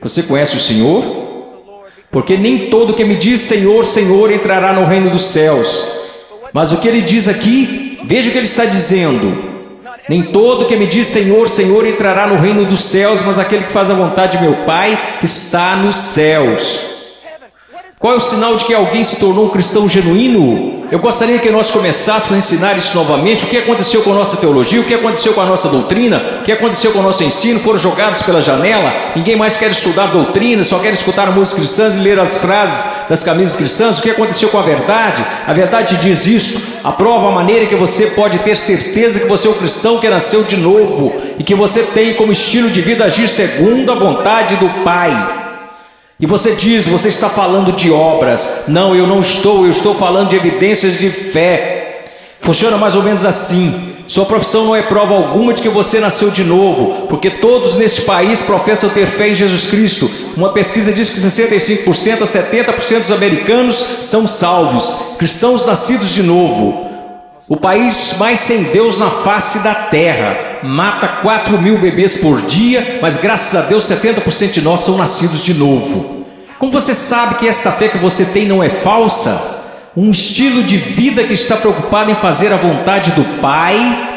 Você conhece o Senhor? Porque nem todo que me diz Senhor, Senhor entrará no reino dos céus. Mas o que ele diz aqui, veja o que ele está dizendo. Nem todo que me diz Senhor, Senhor entrará no reino dos céus, mas aquele que faz a vontade de meu Pai que está nos céus. Qual é o sinal de que alguém se tornou um cristão genuíno? Eu gostaria que nós começássemos a ensinar isso novamente. O que aconteceu com a nossa teologia? O que aconteceu com a nossa doutrina? O que aconteceu com o nosso ensino? Foram jogados pela janela? Ninguém mais quer estudar doutrina, só quer escutar músicas cristãs e ler as frases das camisas cristãs. O que aconteceu com a verdade? A verdade diz isto. Aprova a maneira que você pode ter certeza que você é um cristão que nasceu de novo e que você tem como estilo de vida agir segundo a vontade do Pai. E você diz, você está falando de obras. Não, eu não estou, eu estou falando de evidências de fé. Funciona mais ou menos assim. Sua profissão não é prova alguma de que você nasceu de novo, porque todos neste país professam ter fé em Jesus Cristo. Uma pesquisa diz que 65% a 70% dos americanos são salvos, cristãos nascidos de novo. O país mais sem Deus na face da terra mata 4.000 bebês por dia, mas graças a Deus 70% de nós são nascidos de novo. Como você sabe que esta fé que você tem não é falsa? Um estilo de vida que está preocupado em fazer a vontade do Pai,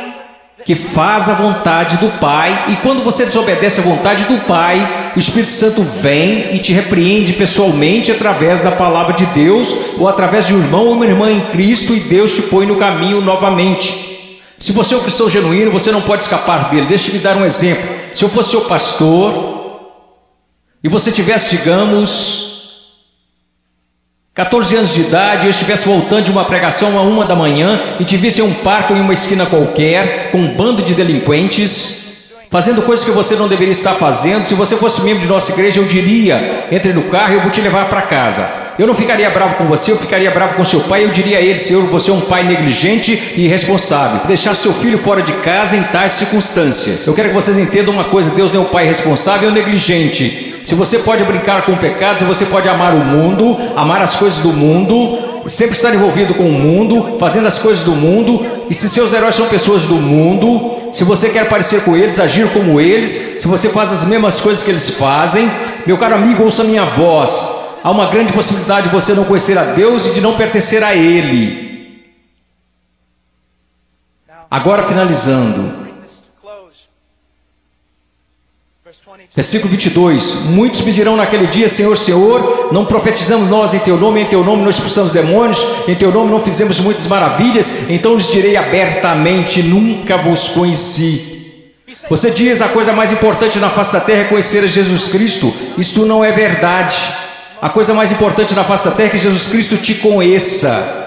que faz a vontade do Pai, e quando você desobedece a vontade do Pai, o Espírito Santo vem e te repreende pessoalmente através da palavra de Deus, ou através de um irmão ou uma irmã em Cristo, e Deus te põe no caminho novamente. Se você é um cristão genuíno, você não pode escapar dele. Deixa eu me dar um exemplo. Se eu fosse seu pastor, e você tivesse, digamos, 14 anos de idade, e eu estivesse voltando de uma pregação a 1 da manhã e te visse em um parque ou em uma esquina qualquer, com um bando de delinquentes, fazendo coisas que você não deveria estar fazendo, se você fosse membro de nossa igreja, eu diria, entre no carro e eu vou te levar para casa. Eu não ficaria bravo com você, eu ficaria bravo com seu pai, eu diria a ele, Senhor, você é um pai negligente e irresponsável, deixar seu filho fora de casa em tais circunstâncias. Eu quero que vocês entendam uma coisa, Deus não é um pai responsável ou negligente. Se você pode brincar com pecados, se você pode amar o mundo, amar as coisas do mundo, sempre estar envolvido com o mundo, fazendo as coisas do mundo, e se seus heróis são pessoas do mundo, se você quer parecer com eles, agir como eles, se você faz as mesmas coisas que eles fazem, meu caro amigo, ouça minha voz. Há uma grande possibilidade de você não conhecer a Deus e de não pertencer a Ele. Agora finalizando. Versículo 22. Muitos me dirão naquele dia: Senhor, Senhor, não profetizamos nós em teu nome não expulsamos demônios, em teu nome não fizemos muitas maravilhas? Então lhes direi abertamente: nunca vos conheci. Você diz a coisa mais importante na face da terra é conhecer a Jesus Cristo. Isto não é verdade. A coisa mais importante na face da terra é que Jesus Cristo te conheça.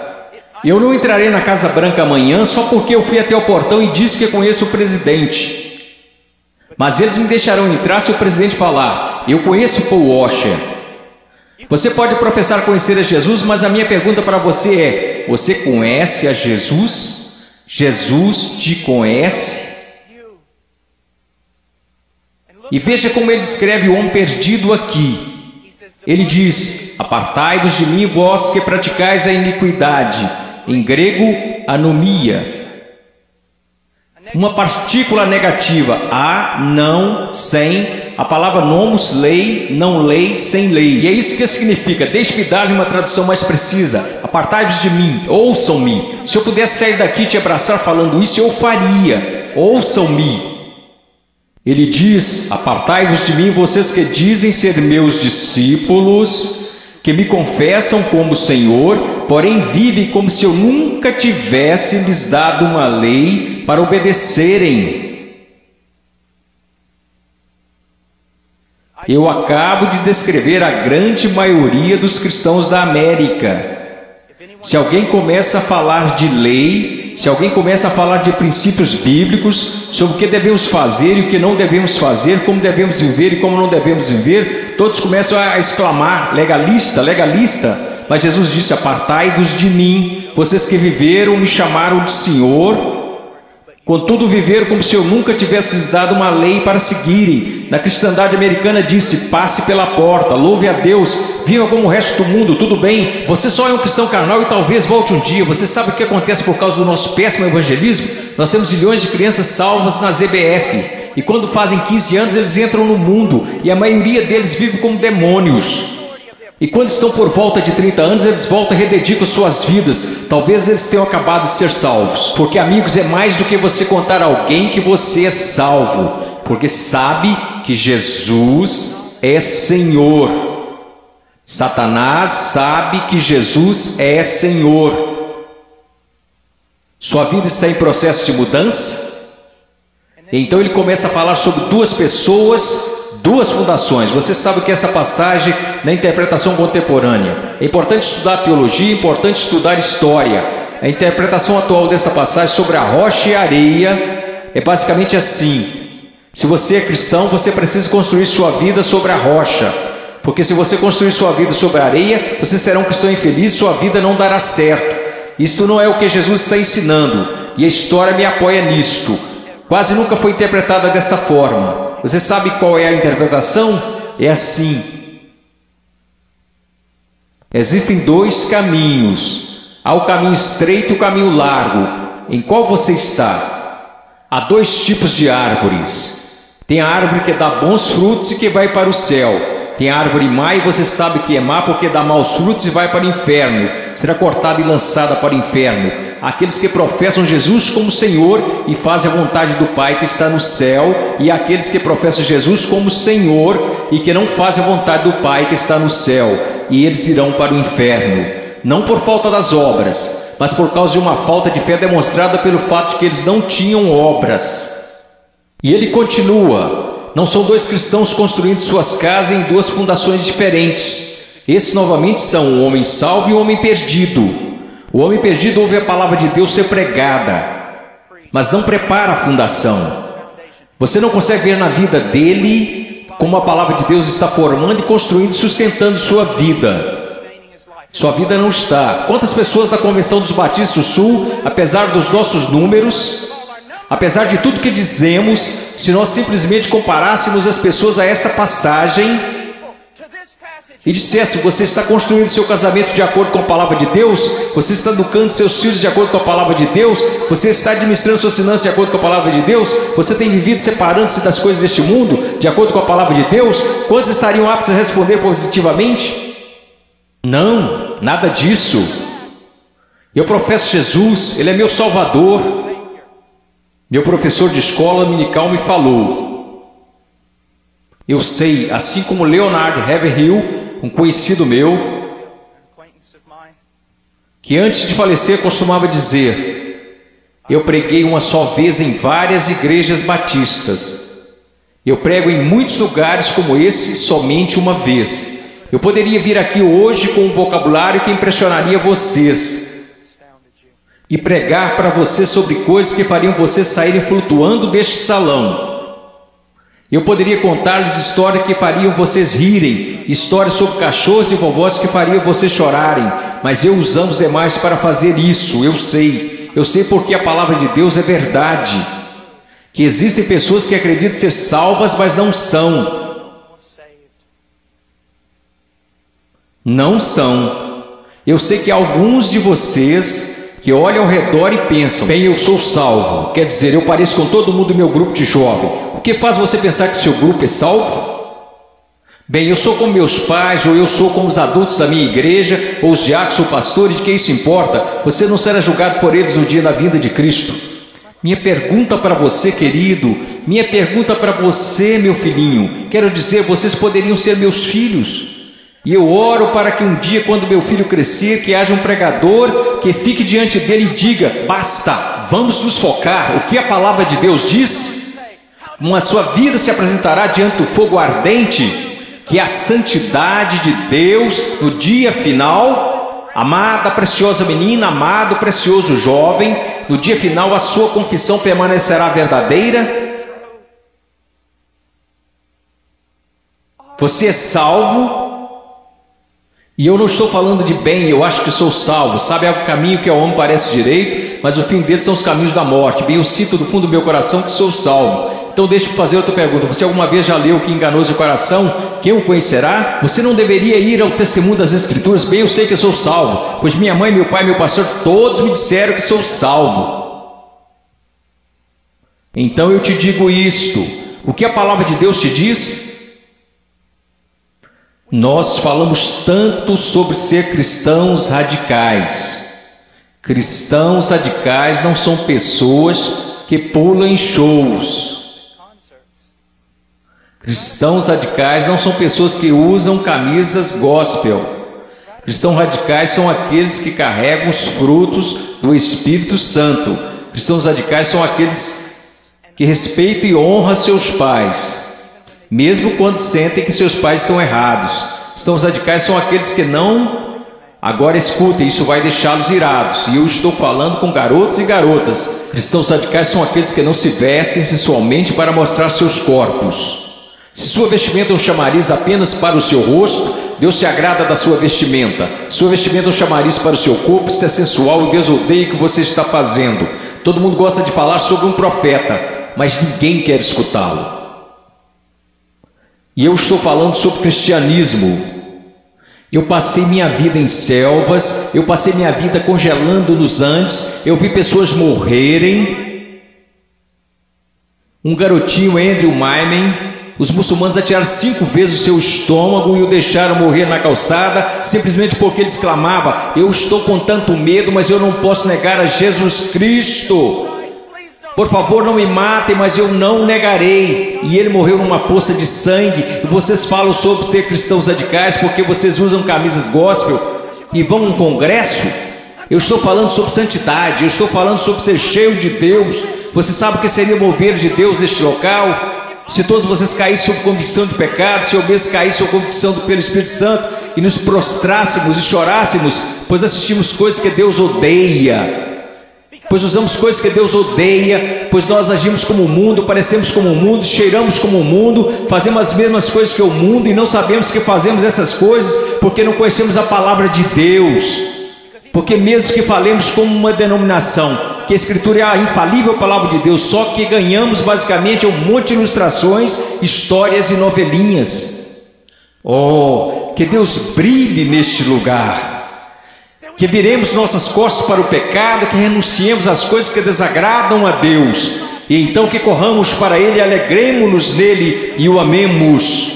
Eu não entrarei na Casa Branca amanhã só porque eu fui até o portão e disse que conheço o presidente. Mas eles me deixarão entrar se o presidente falar: eu conheço Paul Washer. Você pode professar conhecer a Jesus, mas a minha pergunta para você é: você conhece a Jesus? Jesus te conhece? E veja como ele descreve o homem perdido aqui. Ele diz: apartai-vos de mim, vós que praticais a iniquidade. Em grego, anomia. Uma partícula negativa: a, não, sem. A palavra nomos, lei, não lei, sem lei. E é isso que significa. Deixe-me dar-lhe uma tradução mais precisa. Apartai-vos de mim, ouçam-me. Se eu pudesse sair daqui e te abraçar falando isso, eu faria. Ouçam-me. Ele diz: apartai-vos de mim, vocês que dizem ser meus discípulos, que me confessam como Senhor, porém vivem como se eu nunca tivesse lhes dado uma lei para obedecerem. Eu acabo de descrever a grande maioria dos cristãos da América. Se alguém começa a falar de lei, se alguém começa a falar de princípios bíblicos, sobre o que devemos fazer e o que não devemos fazer, como devemos viver e como não devemos viver, todos começam a exclamar: legalista, legalista. Mas Jesus disse: apartai-vos de mim, vocês que viveram, me chamaram de Senhor, contudo viveram como se eu nunca tivesse lhes dado uma lei para seguirem. Na cristandade americana disse: passe pela porta, louve a Deus, viva como o resto do mundo, tudo bem, você só é um cristão carnal e talvez volte um dia. Você sabe o que acontece por causa do nosso péssimo evangelismo? Nós temos milhões de crianças salvas nas EBF, e quando fazem 15 anos eles entram no mundo, e a maioria deles vive como demônios. E quando estão por volta de 30 anos, eles voltam e rededicam suas vidas. Talvez eles tenham acabado de ser salvos. Porque, amigos, é mais do que você contar a alguém que você é salvo. Porque sabe que Jesus é Senhor. Satanás sabe que Jesus é Senhor. Sua vida está em processo de mudança? Então ele começa a falar sobre duas pessoas, duas fundações. Você sabe que essa passagem na interpretação contemporânea é importante estudar teologia, é importante estudar história. A interpretação atual dessa passagem sobre a rocha e a areia é basicamente assim: se você é cristão, você precisa construir sua vida sobre a rocha, porque se você construir sua vida sobre a areia, você será um cristão infeliz, sua vida não dará certo. Isto não é o que Jesus está ensinando, e a história me apoia nisto. Quase nunca foi interpretada desta forma. Você sabe qual é a interpretação? É assim: existem dois caminhos. Há o caminho estreito e o caminho largo. Em qual você está? Há dois tipos de árvores. Tem a árvore que dá bons frutos e que vai para o céu. Tem a árvore má e você sabe que é má porque dá maus frutos e vai para o inferno. Será cortada e lançada para o inferno. Aqueles que professam Jesus como Senhor e fazem a vontade do Pai que está no céu, e aqueles que professam Jesus como Senhor e que não fazem a vontade do Pai que está no céu, e eles irão para o inferno, não por falta das obras, mas por causa de uma falta de fé demonstrada pelo fato de que eles não tinham obras. E ele continua: não são dois cristãos construindo suas casas em duas fundações diferentes. Esses novamente são o homem salvo e o homem perdido. O homem perdido ouve a palavra de Deus ser pregada, mas não prepara a fundação. Você não consegue ver na vida dele como a palavra de Deus está formando e construindo e sustentando sua vida. Sua vida não está. Quantas pessoas da Convenção dos Batistas do Sul, apesar dos nossos números, apesar de tudo que dizemos, se nós simplesmente comparássemos as pessoas a esta passagem e dissesse: você está construindo seu casamento de acordo com a palavra de Deus, você está educando seus filhos de acordo com a palavra de Deus, você está administrando suas finanças de acordo com a palavra de Deus, você tem vivido separando-se das coisas deste mundo de acordo com a palavra de Deus, quantos estariam aptos a responder positivamente? Não, nada disso. Eu professo Jesus, Ele é meu Salvador. Meu professor de escola dominical me falou: Eu sei, assim como Leonard Ravenhill, um conhecido meu, que antes de falecer costumava dizer: eu preguei uma só vez em várias igrejas batistas. Eu prego em muitos lugares como esse somente uma vez. Eu poderia vir aqui hoje com um vocabulário que impressionaria vocês e pregar para vocês sobre coisas que fariam vocês saírem flutuando deste salão. Eu poderia contar-lhes histórias que fariam vocês rirem, histórias sobre cachorros e vovós que fariam vocês chorarem, mas eu usamos demais para fazer isso. Eu sei porque a palavra de Deus é verdade, que existem pessoas que acreditam ser salvas, mas não são. Não são. Eu sei que alguns de vocês que olham ao redor e pensam: bem, eu sou salvo, quer dizer, eu pareço com todo mundo do meu grupo de jovem. O que faz você pensar que o seu grupo é salvo? Bem, eu sou como meus pais, ou eu sou como os adultos da minha igreja, ou os diáconos ou pastores, de que isso importa? Você não será julgado por eles no dia da vinda de Cristo. Minha pergunta para você, querido, minha pergunta para você, meu filhinho, quero dizer, vocês poderiam ser meus filhos. E eu oro para que um dia, quando meu filho crescer, que haja um pregador que fique diante dele e diga: basta, vamos nos focar. O que a palavra de Deus diz? A sua vida se apresentará diante do fogo ardente, que é a santidade de Deus no dia final. Amada, preciosa menina, amado, precioso jovem, no dia final a sua confissão permanecerá verdadeira. Você é salvo. E eu não estou falando de bem, eu acho que sou salvo. Sabe, há um caminho que ao homem parece direito, mas o fim deles são os caminhos da morte. Bem, eu sinto do fundo do meu coração que sou salvo. Então deixa eu fazer outra pergunta. Você alguma vez já leu Que enganoso o coração? Quem o conhecerá? Você não deveria ir ao testemunho das Escrituras? Bem, eu sei que eu sou salvo, pois minha mãe, meu pai, meu pastor, todos me disseram que sou salvo. Então eu te digo isto: o que a palavra de Deus te diz? Nós falamos tanto sobre ser cristãos radicais. Cristãos radicais não são pessoas que pulam em shows. Cristãos radicais não são pessoas que usam camisas gospel. Cristãos radicais são aqueles que carregam os frutos do Espírito Santo. Cristãos radicais são aqueles que respeitam e honram seus pais, mesmo quando sentem que seus pais estão errados. Cristãos radicais são aqueles que não... Agora escutem, isso vai deixá-los irados. E eu estou falando com garotos e garotas. Cristãos radicais são aqueles que não se vestem sensualmente para mostrar seus corpos. Se sua vestimenta é um chamariz apenas para o seu rosto, Deus se agrada da sua vestimenta. Sua vestimenta é um chamariz para o seu corpo, isso é sensual e Deus odeia o que você está fazendo. Todo mundo gosta de falar sobre um profeta, mas ninguém quer escutá-lo. E eu estou falando sobre cristianismo. Eu passei minha vida em selvas, eu passei minha vida congelando nos Andes, eu vi pessoas morrerem. Um garotinho, Andrew Maiman, os muçulmanos atiraram 5 vezes o seu estômago e o deixaram morrer na calçada, simplesmente porque ele exclamava: eu estou com tanto medo, mas eu não posso negar a Jesus Cristo. Por favor, não me matem, mas eu não negarei. E ele morreu numa poça de sangue. E vocês falam sobre ser cristãos radicais porque vocês usam camisas gospel e vão a um congresso? Eu estou falando sobre santidade, eu estou falando sobre ser cheio de Deus. Você sabe o que seria mover de Deus neste local? Se todos vocês caíssem sob convicção de pecado, se eu mesmo caísse sob convicção pelo Espírito Santo e nos prostrássemos e chorássemos, pois assistimos coisas que Deus odeia. Pois usamos coisas que Deus odeia, pois nós agimos como o mundo, parecemos como o mundo, cheiramos como o mundo, fazemos as mesmas coisas que o mundo e não sabemos que fazemos essas coisas porque não conhecemos a palavra de Deus. Porque mesmo que falemos como uma denominação, que a Escritura é a infalível palavra de Deus, só que ganhamos basicamente um monte de ilustrações, histórias e novelinhas. Oh, que Deus brilhe neste lugar. Que viremos nossas costas para o pecado, que renunciemos às coisas que desagradam a Deus, e então que corramos para Ele e alegremos-nos nele e o amemos.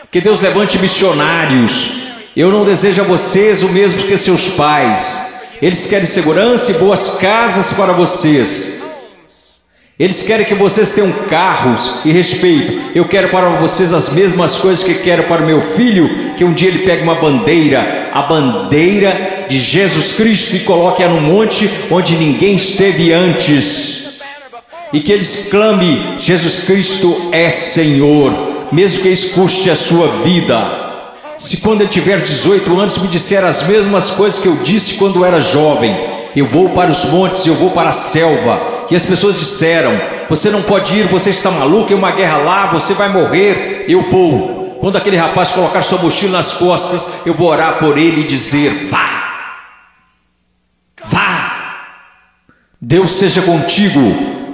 Que Deus levante missionários. Eu não desejo a vocês o mesmo que seus pais. Eles querem segurança e boas casas para vocês. Eles querem que vocês tenham carros e respeito. Eu quero para vocês as mesmas coisas que quero para o meu filho, que um dia ele pegue uma bandeira, a bandeira de Jesus Cristo, e coloque-a num monte onde ninguém esteve antes, e que eles clame: Jesus Cristo é Senhor, mesmo que isso custe a sua vida. Se quando ele tiver 18 anos me disser as mesmas coisas que eu disse quando era jovem: eu vou para os montes, eu vou para a selva, e as pessoas disseram: você não pode ir, você está maluco, é uma guerra lá, você vai morrer. Eu vou. Quando aquele rapaz colocar sua mochila nas costas, eu vou orar por ele e dizer: vá, vá, Deus seja contigo,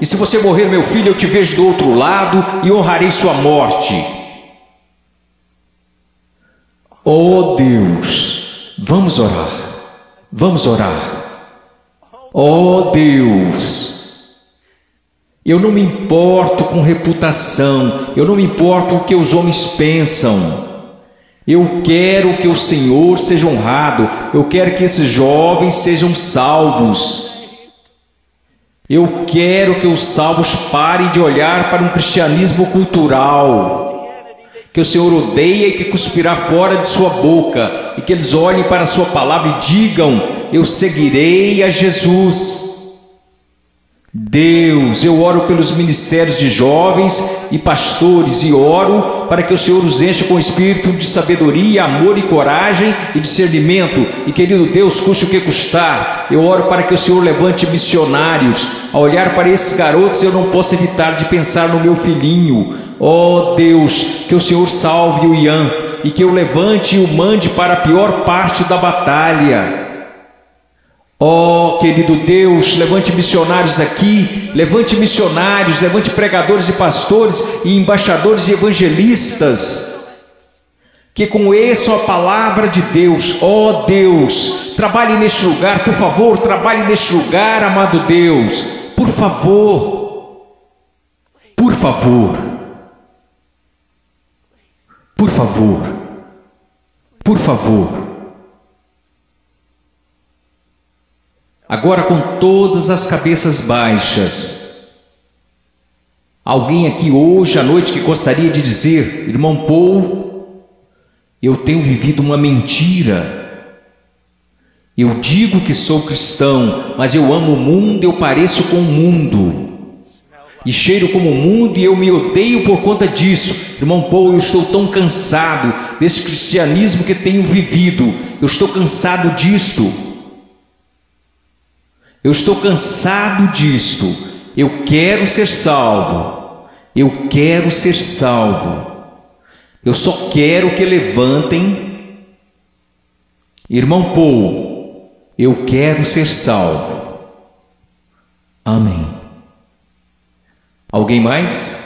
e se você morrer, meu filho, eu te vejo do outro lado e honrarei sua morte. Oh Deus, vamos orar, vamos orar. Oh Deus, eu não me importo com reputação, eu não me importo com o que os homens pensam. Eu quero que o Senhor seja honrado, eu quero que esses jovens sejam salvos. Eu quero que os salvos parem de olhar para um cristianismo cultural que o Senhor odeia e que cuspirá fora de sua boca, e que eles olhem para a sua palavra e digam: eu seguirei a Jesus. Deus, eu oro pelos ministérios de jovens e pastores, e oro para que o Senhor os encha com espírito de sabedoria, amor e coragem e discernimento, e querido Deus, custe o que custar, eu oro para que o Senhor levante missionários. Ao olhar para esses garotos, eu não posso evitar de pensar no meu filhinho. Oh Deus, que o Senhor salve o Ian, e que eu levante e o mande para a pior parte da batalha. Oh querido Deus, levante missionários aqui, levante missionários, levante pregadores e pastores e embaixadores e evangelistas, que conheçam a palavra de Deus. Oh Deus, trabalhe neste lugar, por favor, trabalhe neste lugar, amado Deus, por favor, por favor, por favor, por favor. Agora, com todas as cabeças baixas, alguém aqui hoje à noite que gostaria de dizer: irmão Paul, eu tenho vivido uma mentira. Eu digo que sou cristão, mas eu amo o mundo, eu pareço com o mundo, e cheiro como o mundo, e eu me odeio por conta disso. Irmão Paul, eu estou tão cansado desse cristianismo que tenho vivido, eu estou cansado disto. Eu estou cansado disto. Eu quero ser salvo. Eu quero ser salvo. Eu só quero que levantem. Irmão Paul, eu quero ser salvo. Amém. Alguém mais?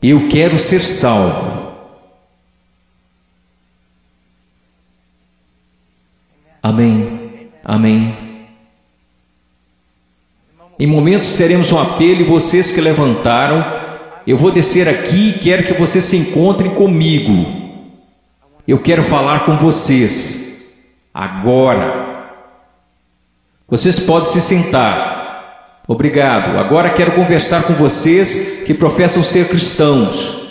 Eu quero ser salvo. Amém. Amém. Em momentos teremos um apelo, e vocês que levantaram, eu vou descer aqui e quero que vocês se encontrem comigo. Eu quero falar com vocês agora. Vocês podem se sentar. Obrigado. Agora quero conversar com vocês que professam ser cristãos.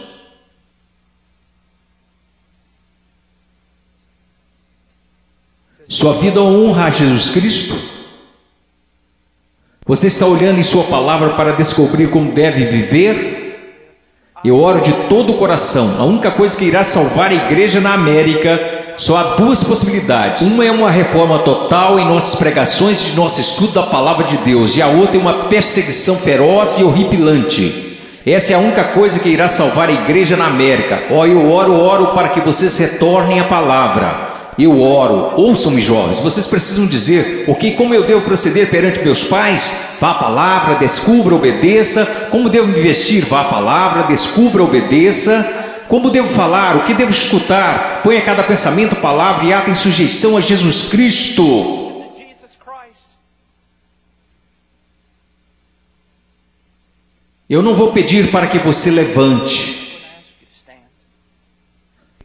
Sua vida honra a Jesus Cristo? Você está olhando em sua palavra para descobrir como deve viver? Eu oro de todo o coração. A única coisa que irá salvar a igreja na América, só há duas possibilidades. Uma é uma reforma total em nossas pregações e nosso estudo da palavra de Deus, e a outra é uma perseguição feroz e horripilante. Essa é a única coisa que irá salvar a igreja na América. Eu oro para que vocês retornem à palavra. Eu oro. Ouçam-me, jovens, vocês precisam dizer: ok, como eu devo proceder perante meus pais? Vá à palavra, descubra, obedeça. Como devo me vestir? Vá à palavra, descubra, obedeça. Como devo falar? O que devo escutar? Ponha cada pensamento, palavra e ato em sujeição a Jesus Cristo. Eu não vou pedir para que você levante,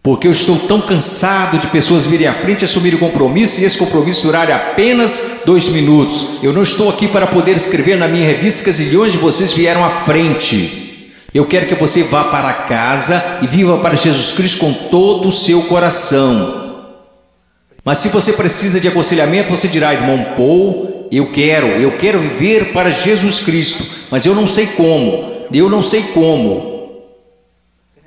porque eu estou tão cansado de pessoas virem à frente e assumirem compromisso, e esse compromisso durar apenas 2 minutos. Eu não estou aqui para poder escrever na minha revista que zilhões de vocês vieram à frente. Eu quero que você vá para casa e viva para Jesus Cristo com todo o seu coração. Mas se você precisa de aconselhamento, você dirá: irmão Paul, eu quero viver para Jesus Cristo, mas eu não sei como.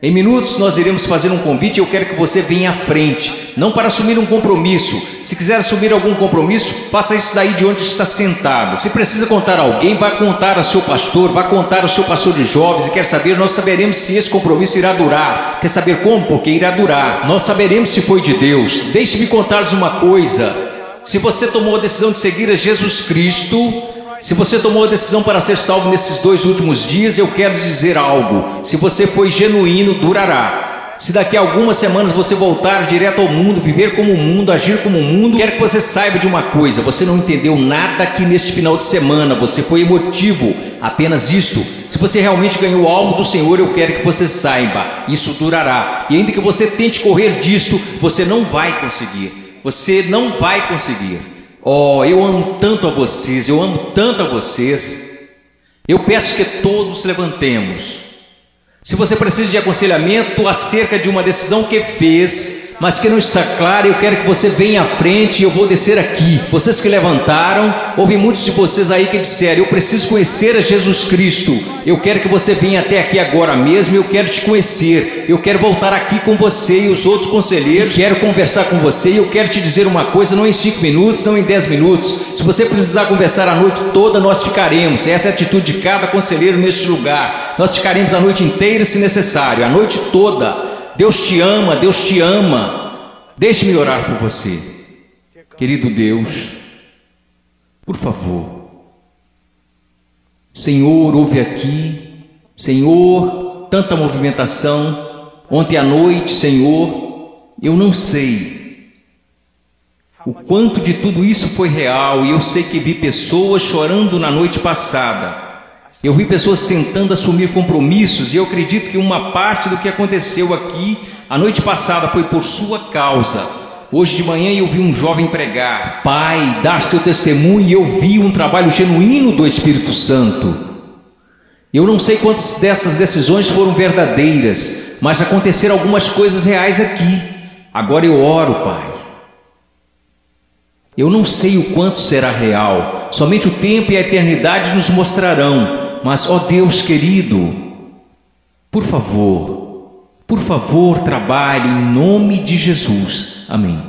Em minutos nós iremos fazer um convite e eu quero que você venha à frente, não para assumir um compromisso. Se quiser assumir algum compromisso, faça isso daí de onde está sentado. Se precisa contar a alguém, vá contar ao seu pastor, vá contar ao seu pastor de jovens e quer saber, nós saberemos se esse compromisso irá durar. Quer saber como? Porque irá durar. Nós saberemos se foi de Deus. Deixe-me contar-lhes uma coisa. Se você tomou a decisão de seguir a Jesus Cristo, se você tomou a decisão para ser salvo nesses 2 últimos dias, eu quero dizer algo: se você foi genuíno, durará. Se daqui a algumas semanas você voltar direto ao mundo, viver como o mundo, agir como o mundo, quero que você saiba de uma coisa: você não entendeu nada aqui neste final de semana, você foi emotivo, apenas isto. Se você realmente ganhou algo do Senhor, eu quero que você saiba, isso durará. E ainda que você tente correr disto, você não vai conseguir. Você não vai conseguir. Oh, eu amo tanto a vocês, Eu peço que todos levantemos. Se você precisa de aconselhamento acerca de uma decisão que fez, mas que não está clara, eu quero que você venha à frente e eu vou descer aqui. Vocês que levantaram, houve muitos de vocês aí que disseram: eu preciso conhecer a Jesus Cristo. Eu quero que você venha até aqui agora mesmo, eu quero te conhecer. Eu quero voltar aqui com você e os outros conselheiros, quero conversar com você e eu quero te dizer uma coisa, não em 5 minutos, não em 10 minutos. Se você precisar conversar a noite toda, nós ficaremos. Essa é a atitude de cada conselheiro neste lugar. Nós ficaremos a noite inteira se necessário, a noite toda. Deus te ama. Deixe-me orar por você. Querido Deus, por favor, Senhor, ouve aqui. Senhor, tanta movimentação. Ontem à noite, Senhor, eu não sei o quanto de tudo isso foi real, e eu sei que vi pessoas chorando na noite passada. Eu vi pessoas tentando assumir compromissos, e eu acredito que uma parte do que aconteceu aqui a noite passada foi por sua causa. Hoje de manhã eu vi um jovem pregar, Pai, dar seu testemunho, e eu vi um trabalho genuíno do Espírito Santo. Eu não sei quantas dessas decisões foram verdadeiras, mas aconteceram algumas coisas reais aqui. Agora eu oro, Pai. Eu não sei o quanto será real, somente o tempo e a eternidade nos mostrarão. Mas, ó Deus querido, por favor, trabalhe em nome de Jesus. Amém.